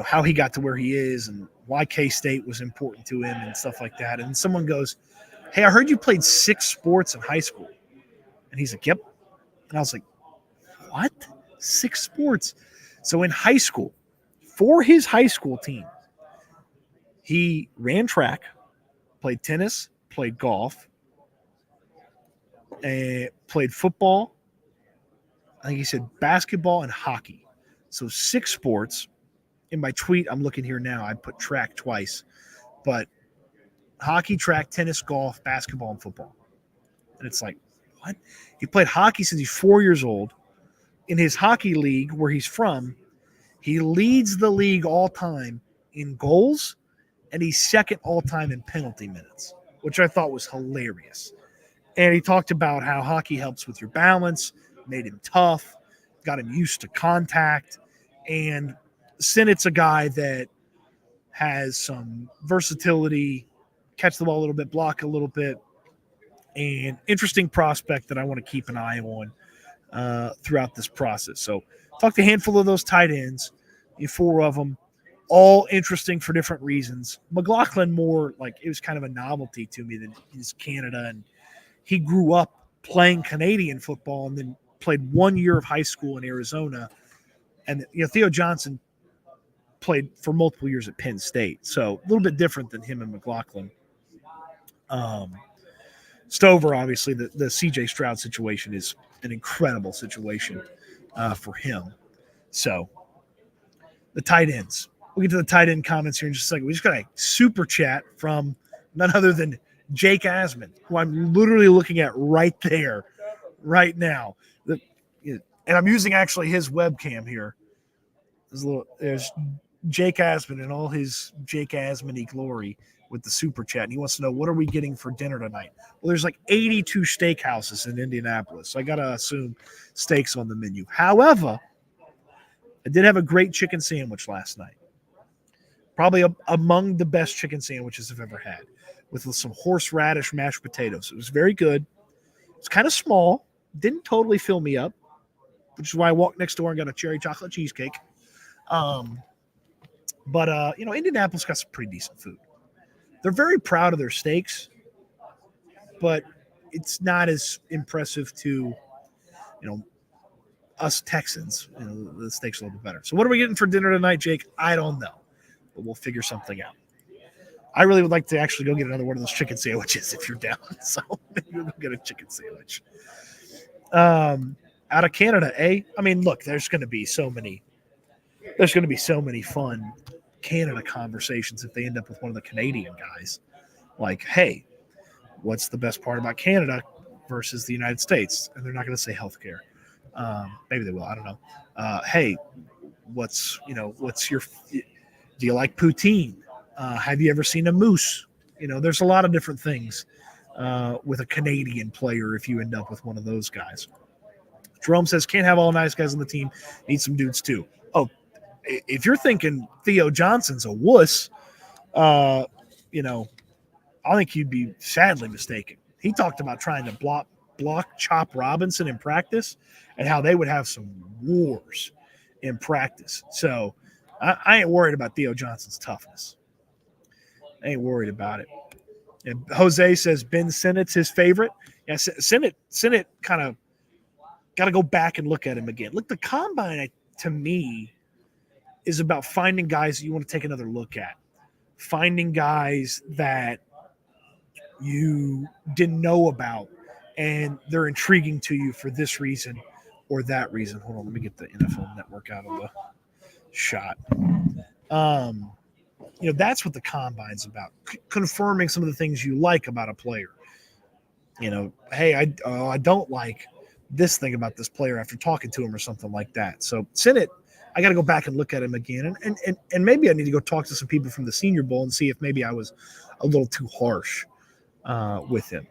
how he got to where he is and why K-State was important to him and stuff like that. And someone goes, "Hey, I heard you played 6 sports in high school." And he's like, "Yep." And I was like, "What? 6 sports?" So in high school, for his high school team, he ran track, played tennis, played golf, played football. I think he said basketball and hockey. So 6 sports. In my tweet, I'm looking here now, I put track twice. But hockey, track, tennis, golf, basketball, and football. And it's like, what? He played hockey since he's 4 years old. In his hockey league where he's from, he leads the league all time in goals, and he's second all time in penalty minutes, which I thought was hilarious. And he talked about how hockey helps with your balance, made him tough, got him used to contact. And Sinnott's a guy that has some versatility, catch the ball a little bit, block a little bit, and interesting prospect that I want to keep an eye on throughout this process. So talked to a handful of those tight ends, 4 of them, all interesting for different reasons. McLaughlin more like it was kind of a novelty to me that he's Canada, and he grew up playing Canadian football and then played 1 year of high school in Arizona. And Theo Johnson played for multiple years at Penn State, so a little bit different than him and McLaughlin. Stover, obviously, the C.J. Stroud situation is an incredible situation for him. So the tight ends. We'll get to the tight end comments here in just a second. We just got a super chat from none other than Jake Asman, who I'm literally looking at right there, right now. And I'm using actually his webcam here. There's Jake Asman in all his Jake Asman-y glory with the super chat. And he wants to know, what are we getting for dinner tonight? Well, there's like 82 steakhouses in Indianapolis, so I got to assume steaks on the menu. However, I did have a great chicken sandwich last night. Probably among the best chicken sandwiches I've ever had, with some horseradish mashed potatoes. It was very good. It's kind of small. Didn't totally fill me up, which is why I walked next door and got a cherry chocolate cheesecake. But Indianapolis got some pretty decent food. They're very proud of their steaks, but it's not as impressive to, us Texans. The steak's a little bit better. So what are we getting for dinner tonight, Jake? I don't know, but we'll figure something out. I really would like to actually go get another one of those chicken sandwiches if you're down. So maybe we'll get a chicken sandwich. Out of Canada, I mean, look, there's going to be so many fun Canada conversations if they end up with one of the Canadian guys. Like, hey, what's the best part about Canada versus the United States? And they're not going to say healthcare. Maybe they will. I don't know. Hey, what's your? Do you like poutine? Have you ever seen a moose? There's a lot of different things with a Canadian player if you end up with one of those guys. Jerome says, can't have all nice guys on the team. Need some dudes too. Oh, if you're thinking Theo Johnson's a wuss, I think you'd be sadly mistaken. He talked about trying to block Chop Robinson in practice and how they would have some wars in practice. So I ain't worried about Theo Johnson's toughness. I ain't worried about it. And Jose says Ben Sinnott's his favorite. Yeah, Sinnott kind of got to go back and look at him again. Look, the combine, to me, is about finding guys that you want to take another look at. Finding guys that you didn't know about and they're intriguing to you for this reason or that reason. Hold on, let me get the NFL Network out of the shot. That's what the combine's about, confirming some of the things you like about a player. Hey, I don't like this thing about this player after talking to him or something like that. So Sinnott, I got to go back and look at him again. And maybe I need to go talk to some people from the Senior Bowl and see if maybe I was a little too harsh with him.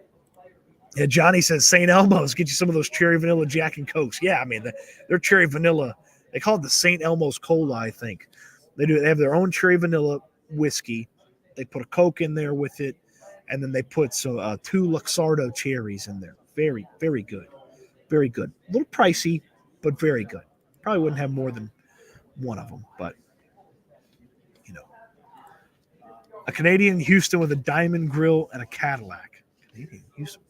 Yeah, Johnny says St. Elmo's, get you some of those cherry vanilla Jack and Cokes. Yeah, I mean, they're cherry vanilla. They call it the St. Elmo's Cola, I think. They have their own cherry vanilla whiskey. They put a Coke in there with it, and then they put 2 Luxardo cherries in there. Very, very good. Very good. A little pricey, but very good. Probably wouldn't have more than one of them, but, a Canadian Houston with a diamond grill and a Cadillac. Canadian Houston.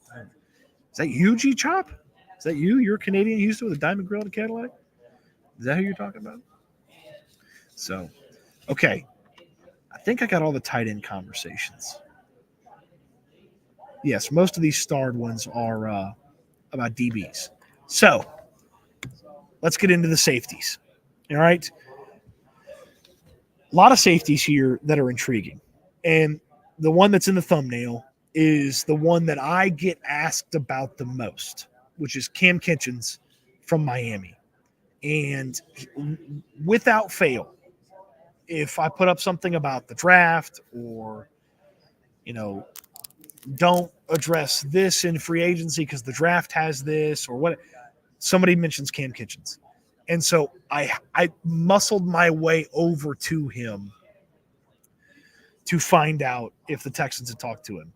Is that you, G-Chop? Is that you? You're a Canadian Houston with a diamond grill and a Cadillac? Is that who you're talking about? So, okay. I think I got all the tight end conversations. Yes, most of these starred ones are about DBs. So, let's get into the safeties. All right? A lot of safeties here that are intriguing. And the one that's in the thumbnail is the one that I get asked about the most, which is Cam Kitchens from Miami. And without fail, if I put up something about the draft or, don't address this in free agency because the draft has this or what, somebody mentions Cam Kitchens. And so I muscled my way over to him to find out if the Texans had talked to him.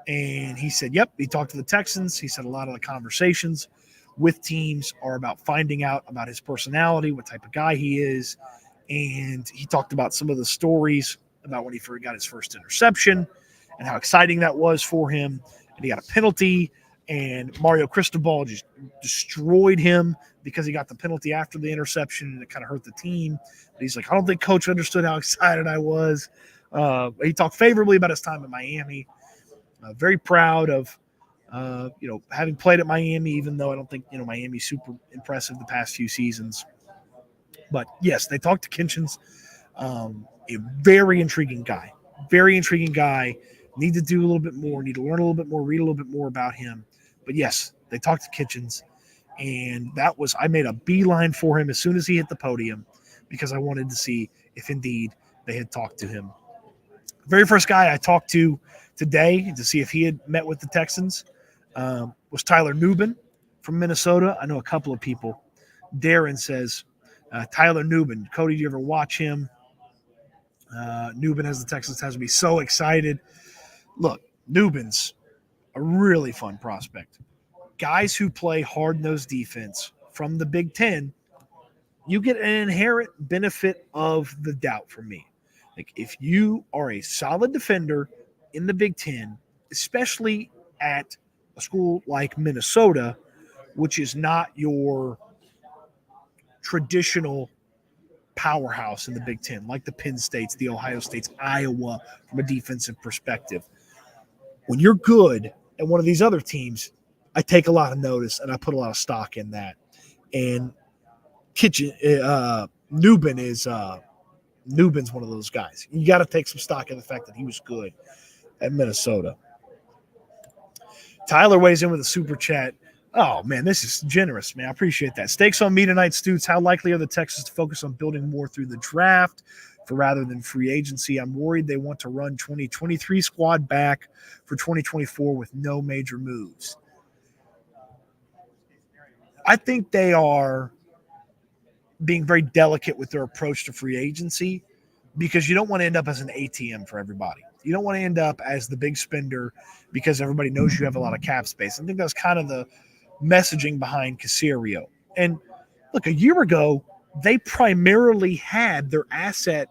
And he said, yep, he talked to the Texans. He said a lot of the conversations with teams are about finding out about his personality, what type of guy he is. And he talked about some of the stories about when he got his first interception and how exciting that was for him. And he got a penalty, and Mario Cristobal just destroyed him because he got the penalty after the interception, and it kind of hurt the team. But he's like, I don't think Coach understood how excited I was. He talked favorably about his time in Miami. Very proud of, having played at Miami, even though I don't think, Miami's super impressive the past few seasons. But, yes, they talked to Kitchens. A very intriguing guy. Very intriguing guy. Need to do a little bit more. Need to learn a little bit more, read a little bit more about him. But, yes, they talked to Kitchens. And I made a beeline for him as soon as he hit the podium because I wanted to see if indeed they had talked to him. Very first guy I talked to today to see if he had met with the Texans was Tyler Nubin from Minnesota. I know a couple of people. Darren says, Tyler Nubin. Cody, do you ever watch him? Nubin has the Texans has to be so excited. Look, Nubin's a really fun prospect. Guys who play hard-nosed defense from the Big Ten, you get an inherent benefit of the doubt from me. Like, if you are a solid defender in the Big Ten, especially at a school like Minnesota, which is not your traditional powerhouse in the Big Ten, like the Penn States, the Ohio States, Iowa, from a defensive perspective. When you're good at one of these other teams, I take a lot of notice and I put a lot of stock in that. And Nubin's one of those guys. You got to take some stock in the fact that he was good at Minnesota. Tyler weighs in with a super chat. Oh, man, this is generous, man. I appreciate that. Stakes on me tonight, Stoots. How likely are the Texans to focus on building more through the draft rather than free agency? I'm worried they want to run 2023 squad back for 2024 with no major moves. I think they are being very delicate with their approach to free agency because you don't want to end up as an ATM for everybody. You don't want to end up as the big spender because everybody knows you have a lot of cap space. I think that's kind of the messaging behind Caserio. And look, a year ago, they primarily had their asset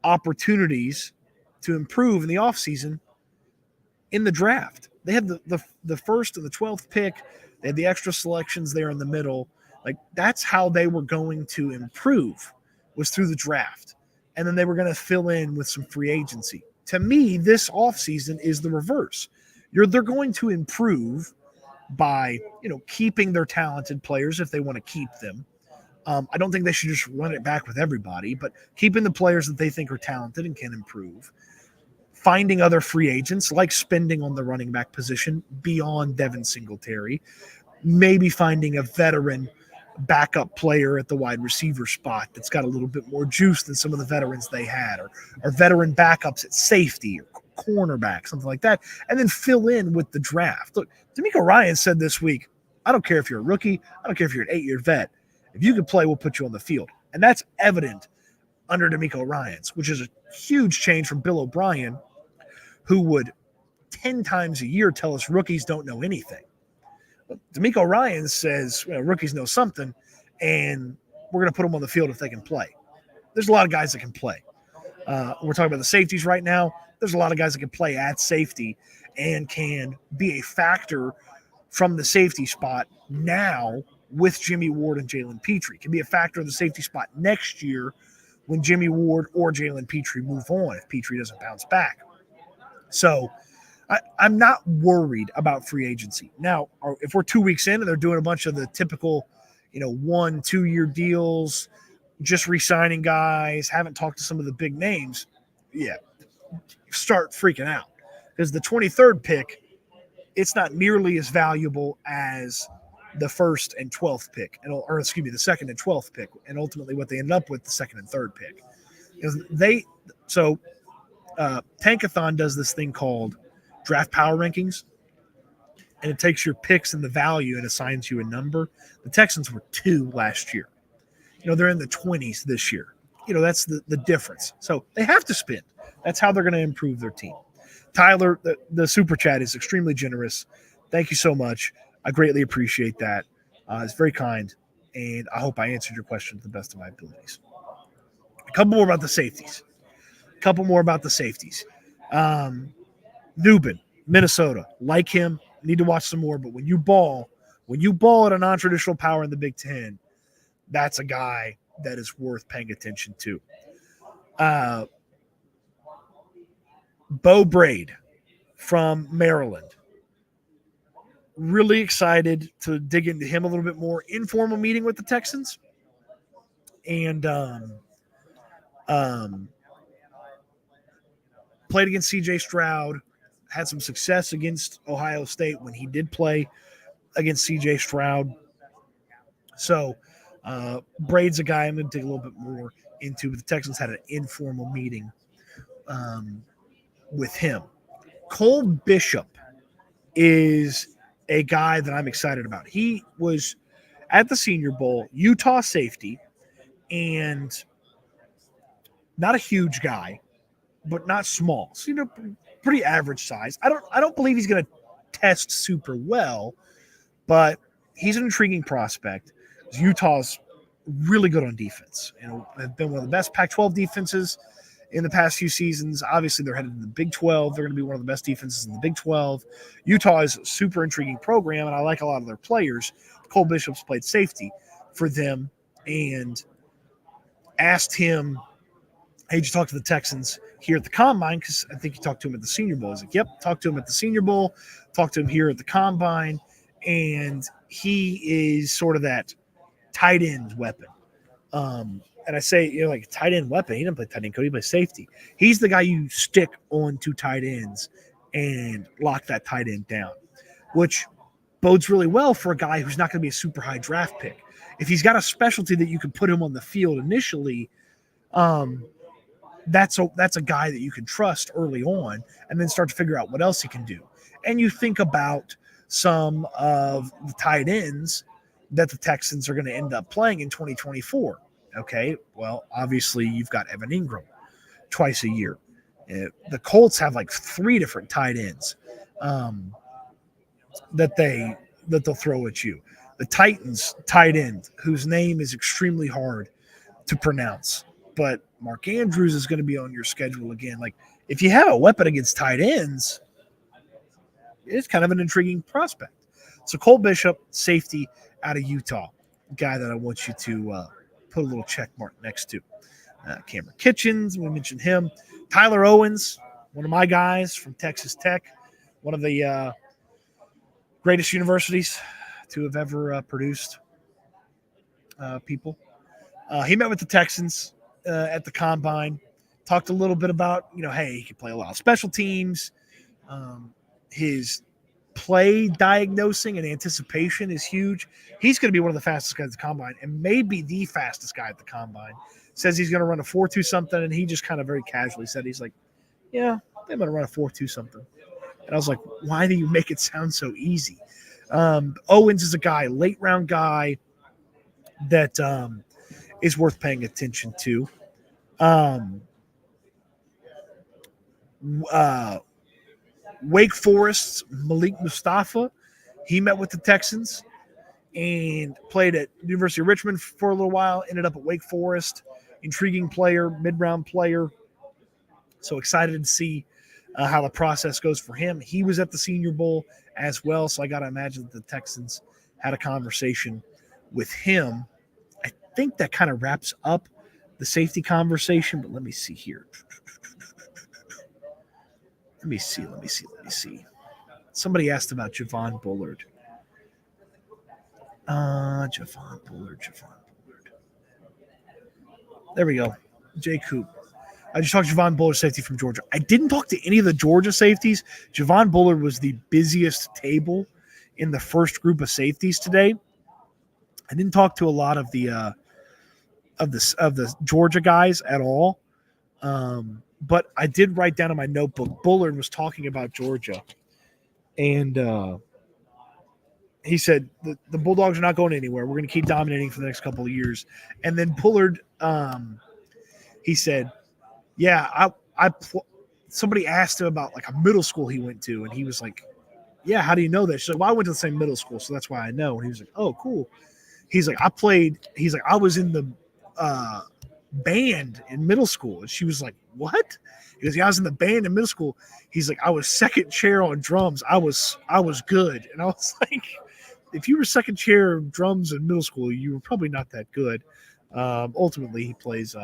opportunities to improve in the offseason in the draft. They had the first and the 12th pick. They had the extra selections there in the middle. Like, that's how they were going to improve, was through the draft. And then they were going to fill in with some free agency. To me, this offseason is the reverse. They're going to improve by, keeping their talented players if they want to keep them. I don't think they should just run it back with everybody, but keeping the players that they think are talented and can improve. Finding other free agents, like spending on the running back position beyond Devin Singletary. Maybe finding a veteran backup player at the wide receiver spot that's got a little bit more juice than some of the veterans they had, or veteran backups at safety or cornerback, something like that, and then fill in with the draft. Look, D'Amico Ryan said this week, I don't care if you're a rookie. I don't care if you're an 8-year vet. If you can play, we'll put you on the field. And that's evident under D'Amico Ryans, which is a huge change from Bill O'Brien, who would 10 times a year tell us rookies don't know anything. But D'Amico Ryan says, rookies know something, and we're going to put them on the field if they can play. There's a lot of guys that can play. We're talking about the safeties right now. There's a lot of guys that can play at safety and can be a factor from the safety spot now with Jimmy Ward and Jalen Petrie. Can be a factor in the safety spot next year when Jimmy Ward or Jalen Petrie move on if Petrie doesn't bounce back. So I'm not worried about free agency. Now, if we're 2 weeks in and they're doing a bunch of the typical, 1-2 year deals, just re-signing guys, haven't talked to some of the big names, start freaking out. Because the 23rd pick, it's not nearly as valuable as the 1st and 12th pick, the 2nd and 12th pick, and ultimately what they ended up with, the 2nd and 3rd pick. Tankathon does this thing called draft power rankings, and it takes your picks and the value and assigns you a number. The Texans were 2 last year. They're in the 20s this year. That's the difference. So they have to spend. That's how they're going to improve their team. Tyler, the super chat is extremely generous. Thank you so much. I greatly appreciate that. It's very kind, and I hope I answered your question to the best of my abilities. A couple more about the safeties. Newbin, Minnesota. Like him, need to watch some more, but when you ball at a non-traditional power in the Big Ten, that's a guy that is worth paying attention to. Bo Braid from Maryland. Really excited to dig into him a little bit more. Informal meeting with the Texans. And played against CJ Stroud. Had some success against Ohio State when he did play against CJ Stroud. So Braid's a guy I'm going to dig a little bit more into. But the Texans had an informal meeting with him. Cole Bishop is a guy that I'm excited about. He was at the Senior Bowl, Utah safety, and not a huge guy, but not small. So, pretty average size. I don't believe he's going to test super well, but he's an intriguing prospect. Utah's really good on defense. Have been one of the best Pac-12 defenses in the past few seasons. Obviously, they're headed to the Big 12. They're going to be one of the best defenses in the Big 12. Utah is a super intriguing program, and I like a lot of their players. Cole Bishop's played safety for them, and asked him, hey, did you talk to the Texans here at the Combine? Because I think you talked to him at the Senior Bowl. He's like, yep, talked to him at the Senior Bowl, talked to him here at the Combine, and he is sort of that tight end weapon. And I say, like tight end weapon. He didn't play tight end, Cody. He plays safety. He's the guy you stick on to tight ends and lock that tight end down, which bodes really well for a guy who's not going to be a super high draft pick. If he's got a specialty that you can put him on the field initially, that's a guy that you can trust early on and then start to figure out what else he can do. And you think about some of the tight ends that the Texans are going to end up playing in 2024. Okay, well, obviously you've got Evan Ingram twice a year. The Colts have like 3 different tight ends that they'll throw at you. The Titans tight end, whose name is extremely hard to pronounce, but Mark Andrews is going to be on your schedule again. Like, if you have a weapon against tight ends, it's kind of an intriguing prospect. So Cole Bishop, safety out of Utah, guy that I want you to put a little check mark next to. Cameron Kitchens, we mentioned him. Tyler Owens, one of my guys from Texas Tech, one of the greatest universities to have ever produced people. He met with the Texans at the Combine, talked a little bit about, hey, he can play a lot of special teams. His play diagnosing and anticipation is huge. He's going to be one of the fastest guys at the combine, and maybe the fastest guy at the combine. Says he's going to run a 4.2 something, and he just kind of very casually said, he's like, yeah, I'm going to run a 4.2 something. And I was like, why do you make it sound so easy? Owens is a guy, late round guy that is worth paying attention to. Wake Forest's Malik Mustafa, he met with the Texans and played at University of Richmond for a little while, ended up at Wake Forest. Intriguing player, mid-round player. So excited to see how the process goes for him. He was at the Senior Bowl as well, so I got to imagine that the Texans had a conversation with him. I think that kind of wraps up the safety conversation, but let me see here. Let me see. Somebody asked about Javon Bullard. Javon Bullard. There we go. Jay Coop. I just talked to Javon Bullard, safety from Georgia. I didn't talk to any of the Georgia safeties. Javon Bullard was the busiest table in the first group of safeties today. I didn't talk to a lot of the Georgia guys at all. But I did write down in my notebook, Bullard was talking about Georgia. And he said, the Bulldogs are not going anywhere. We're going to keep dominating for the next couple of years. And then Bullard, he said, yeah, somebody asked him about like a middle school he went to. And he was like, yeah, how do you know that? She's like, well, I went to the same middle school, so that's why I know. And he was like, oh, cool. He's like, I was in the band in middle school. And she was like, what? He goes, yeah, I was in the band in middle school. He's like, I was second chair on drums. I was good. And I was like, if you were second chair drums in middle school, you were probably not that good. Ultimately, he plays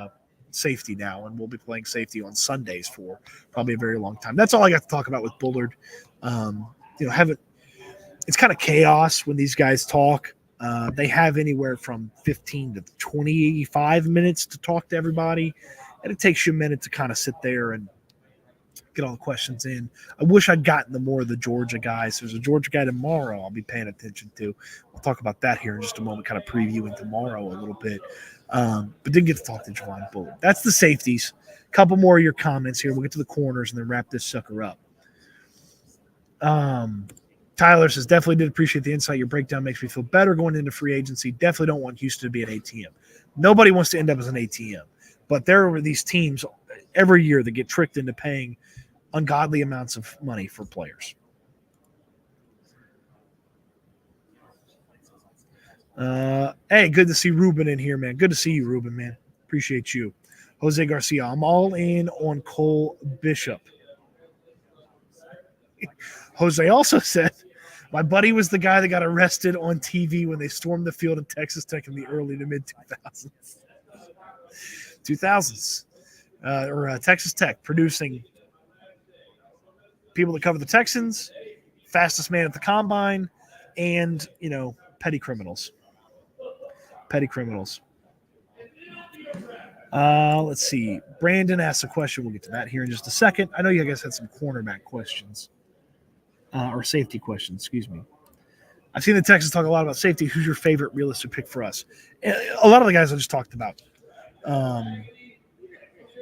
safety now, and we'll be playing safety on Sundays for probably a very long time. That's all I got to talk about with Bullard. It's kind of chaos when these guys talk. They have anywhere from 15 to 25 minutes to talk to everybody, and it takes you a minute to kind of sit there and get all the questions in. I wish I'd gotten to more of the Georgia guys. There's a Georgia guy tomorrow I'll be paying attention to. We'll talk about that here in just a moment, kind of previewing tomorrow a little bit. But didn't get to talk to Javon Bullard. That's the safeties. A couple more of your comments here. We'll get to the corners and then wrap this sucker up. Tyler says, definitely did appreciate the insight. Your breakdown makes me feel better going into free agency. Definitely don't want Houston to be an ATM. Nobody wants to end up as an ATM. But there are these teams every year that get tricked into paying ungodly amounts of money for players. Hey, good to see Ruben in here, man. Good to see you, Ruben, man. Appreciate you. Jose Garcia, I'm all in on Cole Bishop. Jose also said, my buddy was the guy that got arrested on TV when they stormed the field at Texas Tech in the early to mid-2000s. 2000s. Texas Tech producing people that cover the Texans, fastest man at the combine, and, petty criminals. Let's see. Brandon asked a question. We'll get to that here in just a second. I know you guys had some cornerback questions. Or safety questions, excuse me. I've seen the Texans talk a lot about safety. Who's your favorite realistic pick for us? A lot of the guys I just talked about.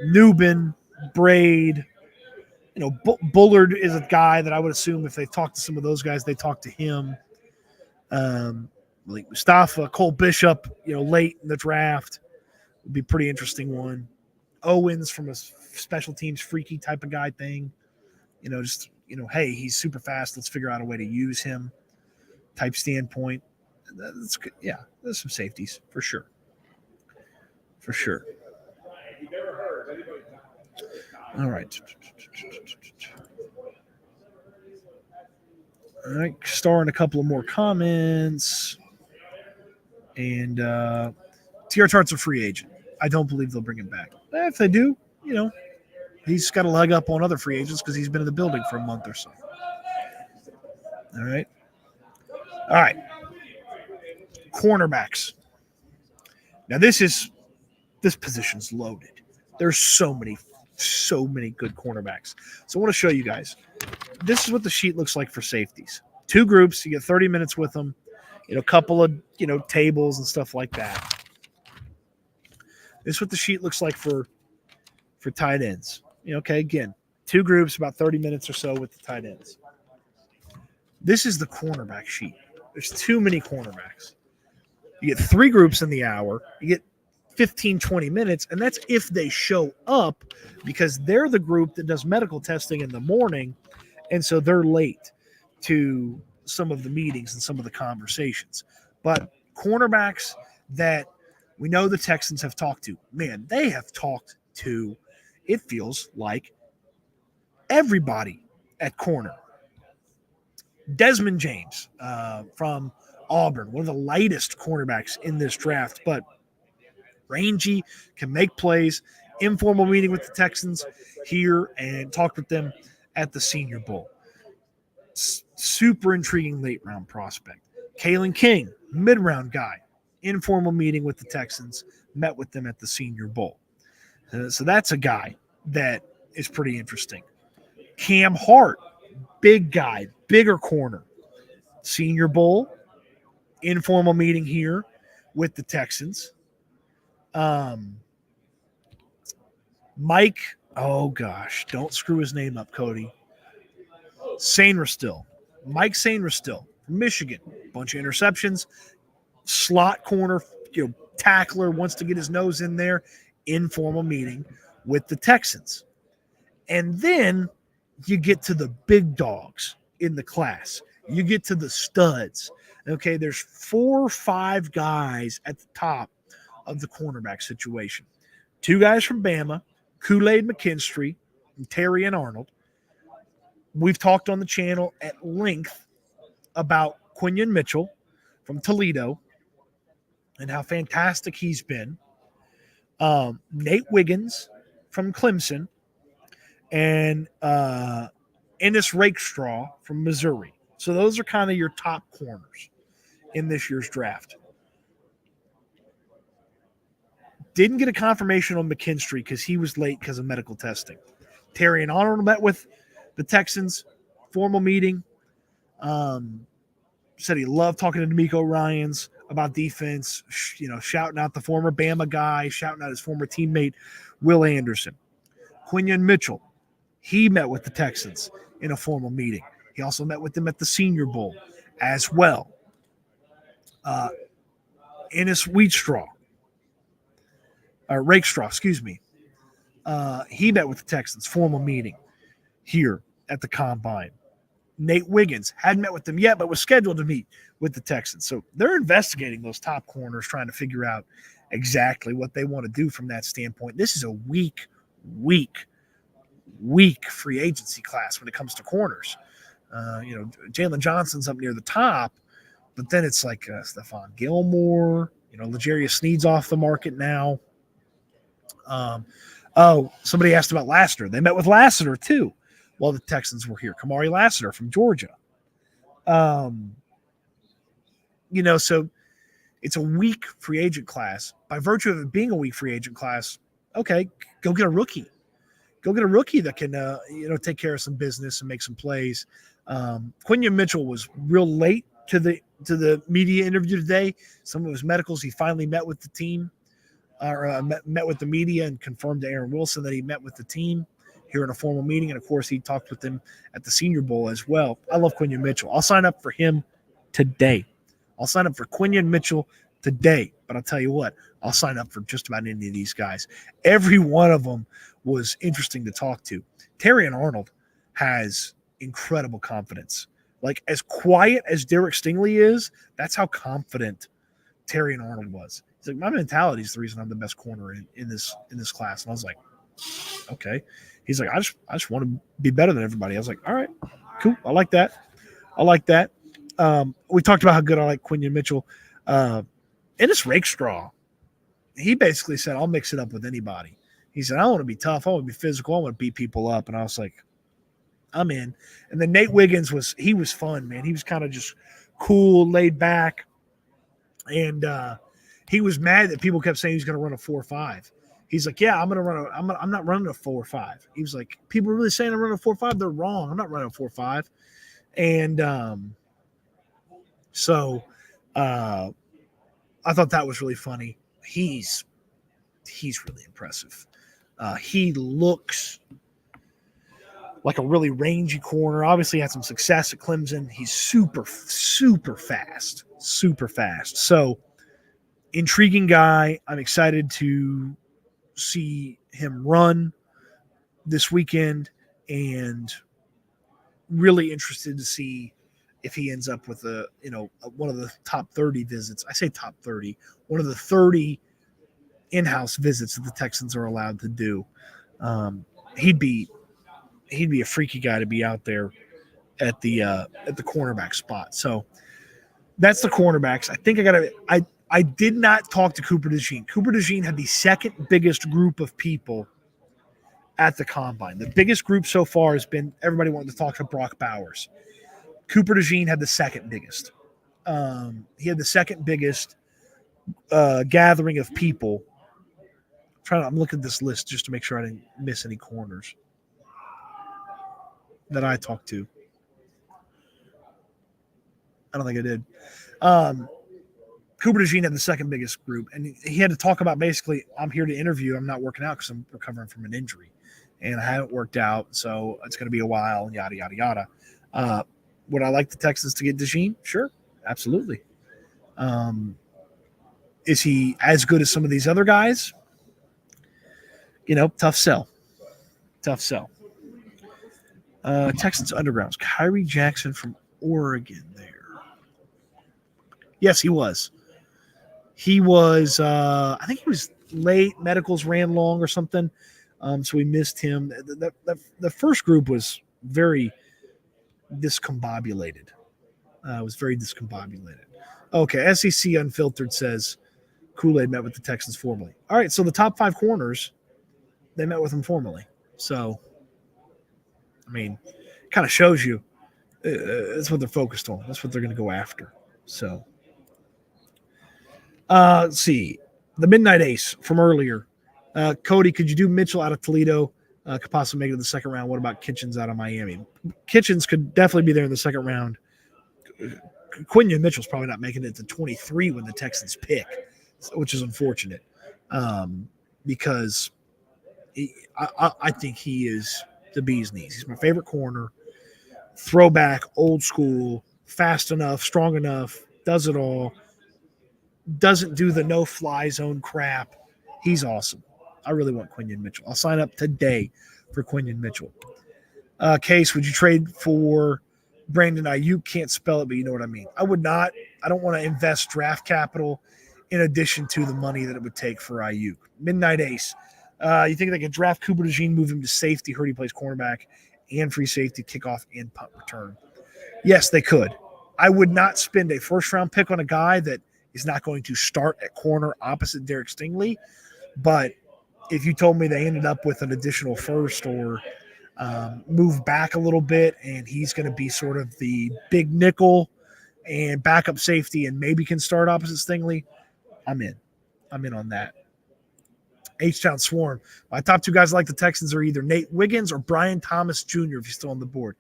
Newbin, Braid. Bullard is a guy that I would assume if they talk to some of those guys, they talk to him. Like Mustafa, Cole Bishop, late in the draft would be a pretty interesting one. Owens from a special teams freaky type of guy thing. Hey, he's super fast. Let's figure out a way to use him type standpoint. That's good. Yeah, there's some safeties for sure. All right. All right, starring a couple of more comments. And TR Tart's a free agent. I don't believe they'll bring him back. If they do, he's got a leg up on other free agents because he's been in the building for a month or so. All right. Cornerbacks. Now this position's loaded. There's so many good cornerbacks. So I want to show you guys. This is what the sheet looks like for safeties. 2 groups. You get 30 minutes with them. A couple of tables and stuff like that. This is what the sheet looks like for tight ends. Okay, again, 2 groups, about 30 minutes or so with the tight ends. This is the cornerback sheet. There's too many cornerbacks. You get 3 groups in the hour. You get 15, 20 minutes, and that's if they show up, because they're the group that does medical testing in the morning, and so they're late to some of the meetings and some of the conversations. But cornerbacks that we know the Texans have talked to, man, they have talked to, it feels like, everybody at corner. Desmond James from Auburn, one of the lightest cornerbacks in this draft, but rangy, can make plays. Informal meeting with the Texans here and talked with them at the Senior Bowl. Super intriguing late round prospect. Kalen King, mid-round guy. Informal meeting with the Texans, met with them at the Senior Bowl. So that's a guy that is pretty interesting. Cam Hart, big guy, bigger corner. Senior Bowl, informal meeting here with the Texans. Mike, oh gosh, don't screw his name up, Cody. Sainristil. Mike Sainristil from Michigan. Bunch of interceptions. Slot corner, tackler, wants to get his nose in there. Informal meeting with the Texans. And then you get to the big dogs in the class. You get to the studs. Okay, there's 4 or 5 guys at the top of the cornerback situation. 2 guys from Bama, Kool-Aid McKinstry, and Terry and Arnold. We've talked on the channel at length about Quinion Mitchell from Toledo and how fantastic he's been. Nate Wiggins from Clemson, and Ennis Rakestraw from Missouri. So those are kind of your top corners in this year's draft. Didn't get a confirmation on McKinstry because he was late because of medical testing. Terry and Arnold met with the Texans, formal meeting. Said he loved talking to D'Amico Ryans about defense, shouting out the former Bama guy, shouting out his former teammate, Will Anderson. Quinion Mitchell, he met with the Texans in a formal meeting. He also met with them at the Senior Bowl as well. Ennis Rakestraw, he met with the Texans, formal meeting here at the Combine. Nate Wiggins hadn't met with them yet, but was scheduled to meet with the Texans. So they're investigating those top corners, trying to figure out exactly what they want to do from that standpoint. This is a weak free agency class when it comes to corners. Jalen Johnson's up near the top, but then it's like Stephon Gilmore, L'Jarius Sneed's off the market now. Somebody asked about Lassiter. They met with Lassiter too while the Texans were here. Kamari Lassiter from Georgia. So it's a weak free agent class. By virtue of it being a weak free agent class, okay, go get a rookie. Go get a rookie that can, take care of some business and make some plays. Quinion Mitchell was real late to the media interview today. Some of his medicals, he finally met with the team, or met with the media and confirmed to Aaron Wilson that he met with the team here in a formal meeting. And, of course, he talked with them at the Senior Bowl as well. I love Quinion Mitchell. I'll sign up for him today. I'll sign up for Quinion Mitchell today. But I'll tell you what, I'll sign up for just about any of these guys. Every one of them was interesting to talk to. Terry and Arnold has incredible confidence. Like, as quiet as Derek Stingley is, that's how confident Terry and Arnold was. He's like, my mentality is the reason I'm the best corner in this class. And I was like, okay. He's like, I just want to be better than everybody. I was like, all right, cool. I like that. We talked about how good I like Quinion Mitchell. Ennis Rakestraw, he basically said, I'll mix it up with anybody. He said, I want to be tough. I want to be physical. I want to beat people up. And I was like, I'm in. And then Nate Wiggins was fun, man. He was kind of just cool, laid back. And he was mad that people kept saying he's going to run a 4.5. He's like, yeah, I'm not running a 4.5. He was like, people are really saying I'm running a 4.5. They're wrong. I'm not running a 4.5. And So I thought that was really funny. He's really impressive. He looks like a really rangy corner. Obviously had some success at Clemson. He's super fast. So intriguing guy. I'm excited to see him run this weekend, and really interested to see if he ends up with one of the top 30 visits. I say top 30, one of the 30 in-house visits that the Texans are allowed to do. He'd be a freaky guy to be out there at the cornerback spot. So that's the cornerbacks. I think I did not talk to Cooper DeJean. Cooper DeJean had the second biggest group of people at the combine. The biggest group so far has been everybody wanting to talk to Brock Bowers. Cooper DeJean had the second biggest. He had the second biggest gathering of people. I'm looking at this list just to make sure I didn't miss any corners that I talked to. I don't think I did. Cooper DeJean had the second biggest group, and he had to talk about basically, I'm here to interview. I'm not working out because I'm recovering from an injury, and I haven't worked out, so it's going to be a while, and yada, yada, yada. Would I like the Texans to get DeJean? Sure, absolutely. Is he as good as some of these other guys? Tough sell. Texans Undergrounds. Kyrie Jackson from Oregon there. Yes, he was. I think he was late. Medicals ran long or something. So we missed him. The first group was very discombobulated. Okay, SEC Unfiltered says Kool-Aid met with the Texans formally. All right, so the top 5 corners, they met with him formally. So, kind of shows you that's what they're focused on. That's what they're going to go after. So, let's see. The Midnight Ace from earlier. Cody, could you do Mitchell out of Toledo? Could possibly make it to the second round. What about Kitchens out of Miami? Kitchens could definitely be there in the second round. Quinion Mitchell's probably not making it to 23 when the Texans pick, which is unfortunate, because I think he is the bee's knees. He's my favorite corner. Throwback, old school, fast enough, strong enough, does it all. Doesn't do the no-fly zone crap. He's awesome. I really want Quinion Mitchell. I'll sign up today for Quinion Mitchell. Case, would you trade for Brandon Ayuk? Can't spell it, but you know what I mean. I would not. I don't want to invest draft capital in addition to the money that it would take for Ayuk. Midnight Ace. You think they could draft Cooper DeJean, move him to safety, heard he plays cornerback, and free safety, kickoff, and punt return? Yes, they could. I would not spend a first-round pick on a guy that is not going to start at corner opposite Derek Stingley. But if you told me they ended up with an additional first or move back a little bit and he's going to be sort of the big nickel and backup safety and maybe can start opposite Stingley, I'm in. I'm in on that. H-Town Swarm. My top 2 guys like the Texans are either Nate Wiggins or Brian Thomas Jr. if he's still on the board.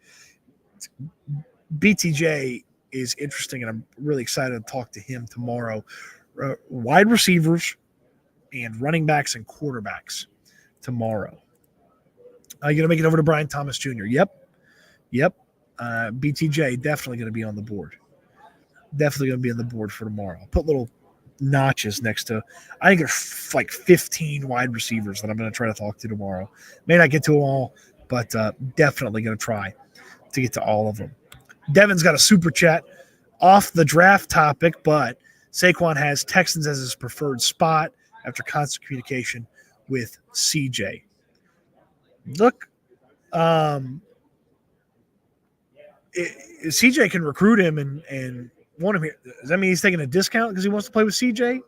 BTJ is interesting, and I'm really excited to talk to him tomorrow. Wide receivers and running backs and quarterbacks tomorrow. You're going to make it over to Brian Thomas Jr. Yep. BTJ definitely going to be on the board. Definitely going to be on the board for tomorrow. I'll put little notches next to, I think there's like 15 wide receivers that I'm going to try to talk to tomorrow. May not get to them all, but definitely going to try to get to all of them. Devin's got a super chat off the draft topic, but Saquon has Texans as his preferred spot after constant communication with CJ. Look, CJ can recruit him and want him here. Does that mean he's taking a discount because he wants to play with CJ?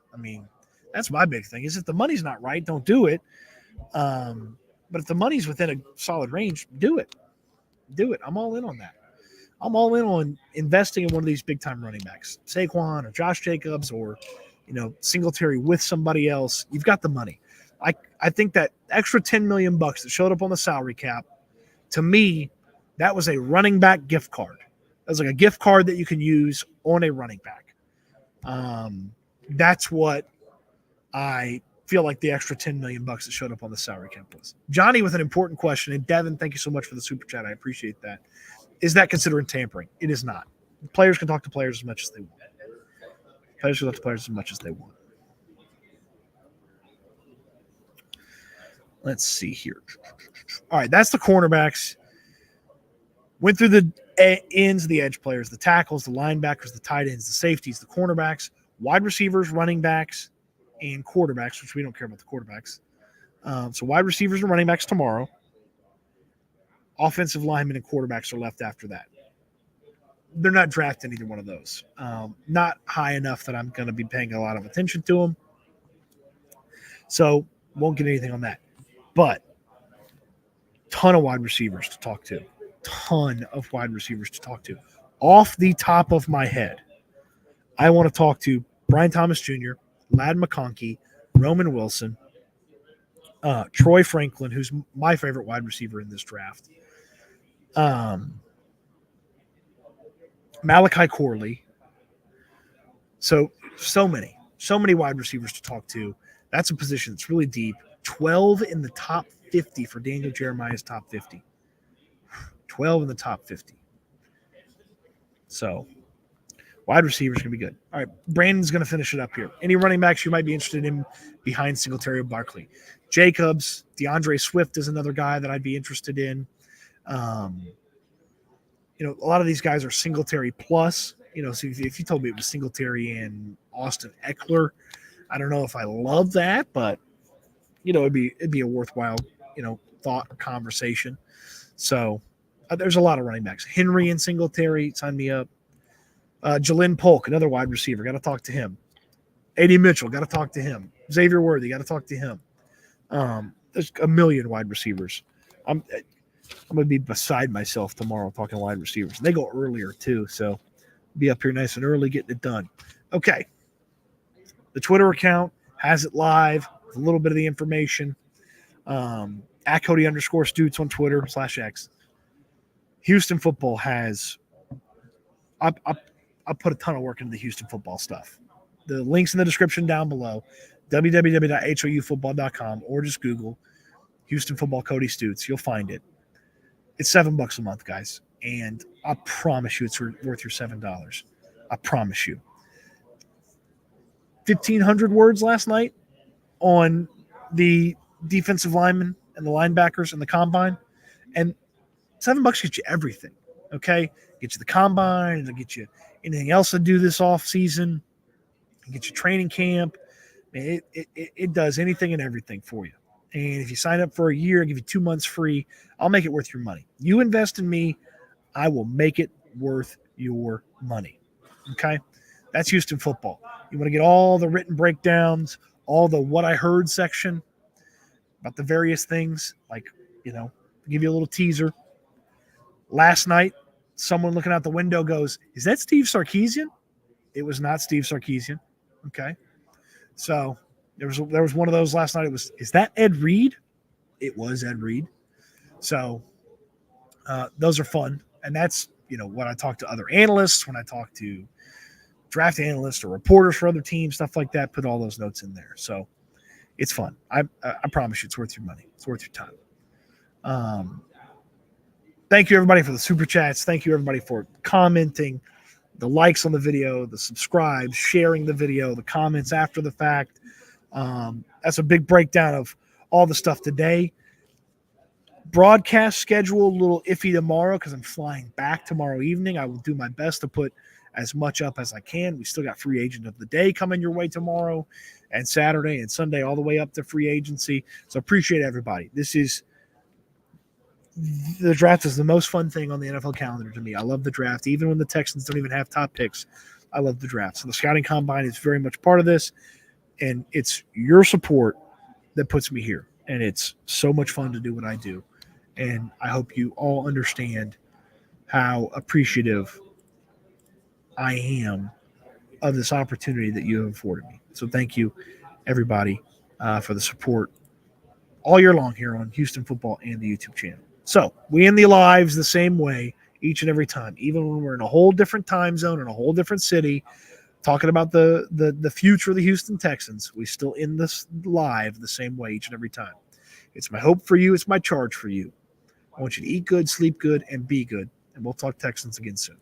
That's my big thing. Is if the money's not right, don't do it. But if the money's within a solid range, do it. Do it. I'm all in on that. I'm all in on investing in one of these big-time running backs, Saquon or Josh Jacobs or, Singletary with somebody else. You've got the money. I think that extra $10 million that showed up on the salary cap, to me, that was a running back gift card. as like a gift card that you can use on a running back. That's what I feel like the extra $10 million that showed up on the salary cap was. Johnny with an important question, and Devin, thank you so much for the super chat. I appreciate that. Is that considering tampering? It is not. Players can talk to players as much as they want. Players can talk to players as much as they want. Let's see here. All right, that's the cornerbacks. Went through the ends, the edge players, the tackles, the linebackers, the tight ends, the safeties, the cornerbacks, wide receivers, running backs, and quarterbacks, which we don't care about the quarterbacks. So wide receivers and running backs tomorrow. Offensive linemen and quarterbacks are left after that. They're not drafting either one of those. Not high enough that I'm going to be paying a lot of attention to them. So won't get anything on that. But ton of wide receivers to talk to. Ton of wide receivers to talk to. Off the top of my head, I want to talk to Brian Thomas Jr., Ladd McConkey, Roman Wilson, Troy Franklin, who's my favorite wide receiver in this draft, Malachi Corley. So many wide receivers to talk to. That's a position that's really deep. 12 in the top 50 for Daniel Jeremiah's top 50. 12 in the top 50. So wide receivers going to be good. All right, Brandon's going to finish it up here. Any running backs you might be interested in behind Singletary or Barkley? Jacobs, Tandre Sweat is another guy that I'd be interested in. A lot of these guys are Singletary plus. So if you told me it was Singletary and Austin Eckler, I don't know if I love that, but it'd be a worthwhile thought or conversation. So there's a lot of running backs. Henry and Singletary, sign me up. Jalen Polk, another wide receiver, got to talk to him. A.D. Mitchell, got to talk to him. Xavier Worthy, got to talk to him. There's a million wide receivers. I'm going to be beside myself tomorrow talking wide receivers. They go earlier too, so be up here nice and early getting it done. Okay. The Twitter account has it live with a little bit of the information. At Cody _Stoots on Twitter /X. Houston football has I put a ton of work into the Houston football stuff. The link's in the description down below, www.houfootball.com, or just Google Houston football Cody Stoots. You'll find it. It's $7 a month, guys, and I promise you it's worth your $7. I promise you. 1,500 words last night on the defensive linemen and the linebackers and the combine, and $7 gets you everything. Okay, get you the combine, it'll get you anything else to do this off season, get you training camp. It does anything and everything for you. And if you sign up for a year, I'll give you 2 months free. I'll make it worth your money. You invest in me, I will make it worth your money. Okay, that's Houston football. You want to get all the written breakdowns, all the what I heard section about the various things, like, give you a little teaser. Last night, someone looking out the window goes, "Is that Steve Sarkisian?" It was not Steve Sarkisian. Okay. So there was one of those last night. It was, "Is that Ed Reed?" It was Ed Reed. So those are fun. And that's, when I talk to other analysts, when I talk to draft analysts or reporters for other teams, stuff like that, put all those notes in there. So it's fun. I promise you it's worth your money. It's worth your time. Thank you, everybody, for the super chats. Thank you, everybody, for commenting, the likes on the video, the subscribes, sharing the video, the comments after the fact. That's a big breakdown of all the stuff today. Broadcast schedule, a little iffy tomorrow because I'm flying back tomorrow evening. I will do my best to put as much up as I can. We still got free agent of the day coming your way tomorrow and Saturday and Sunday all the way up to free agency. So appreciate everybody. The draft is the most fun thing on the NFL calendar to me. I love the draft. Even when the Texans don't even have top picks, I love the draft. So the scouting combine is very much part of this, and it's your support that puts me here. And it's so much fun to do what I do. And I hope you all understand how appreciative I am of this opportunity that you have afforded me. So thank you, everybody, for the support all year long here on Houston Football and the YouTube channel. So we end the lives the same way each and every time, even when we're in a whole different time zone, in a whole different city, talking about the future of the Houston Texans. We still end this live the same way each and every time. It's my hope for you. It's my charge for you. I want you to eat good, sleep good, and be good. And we'll talk Texans again soon.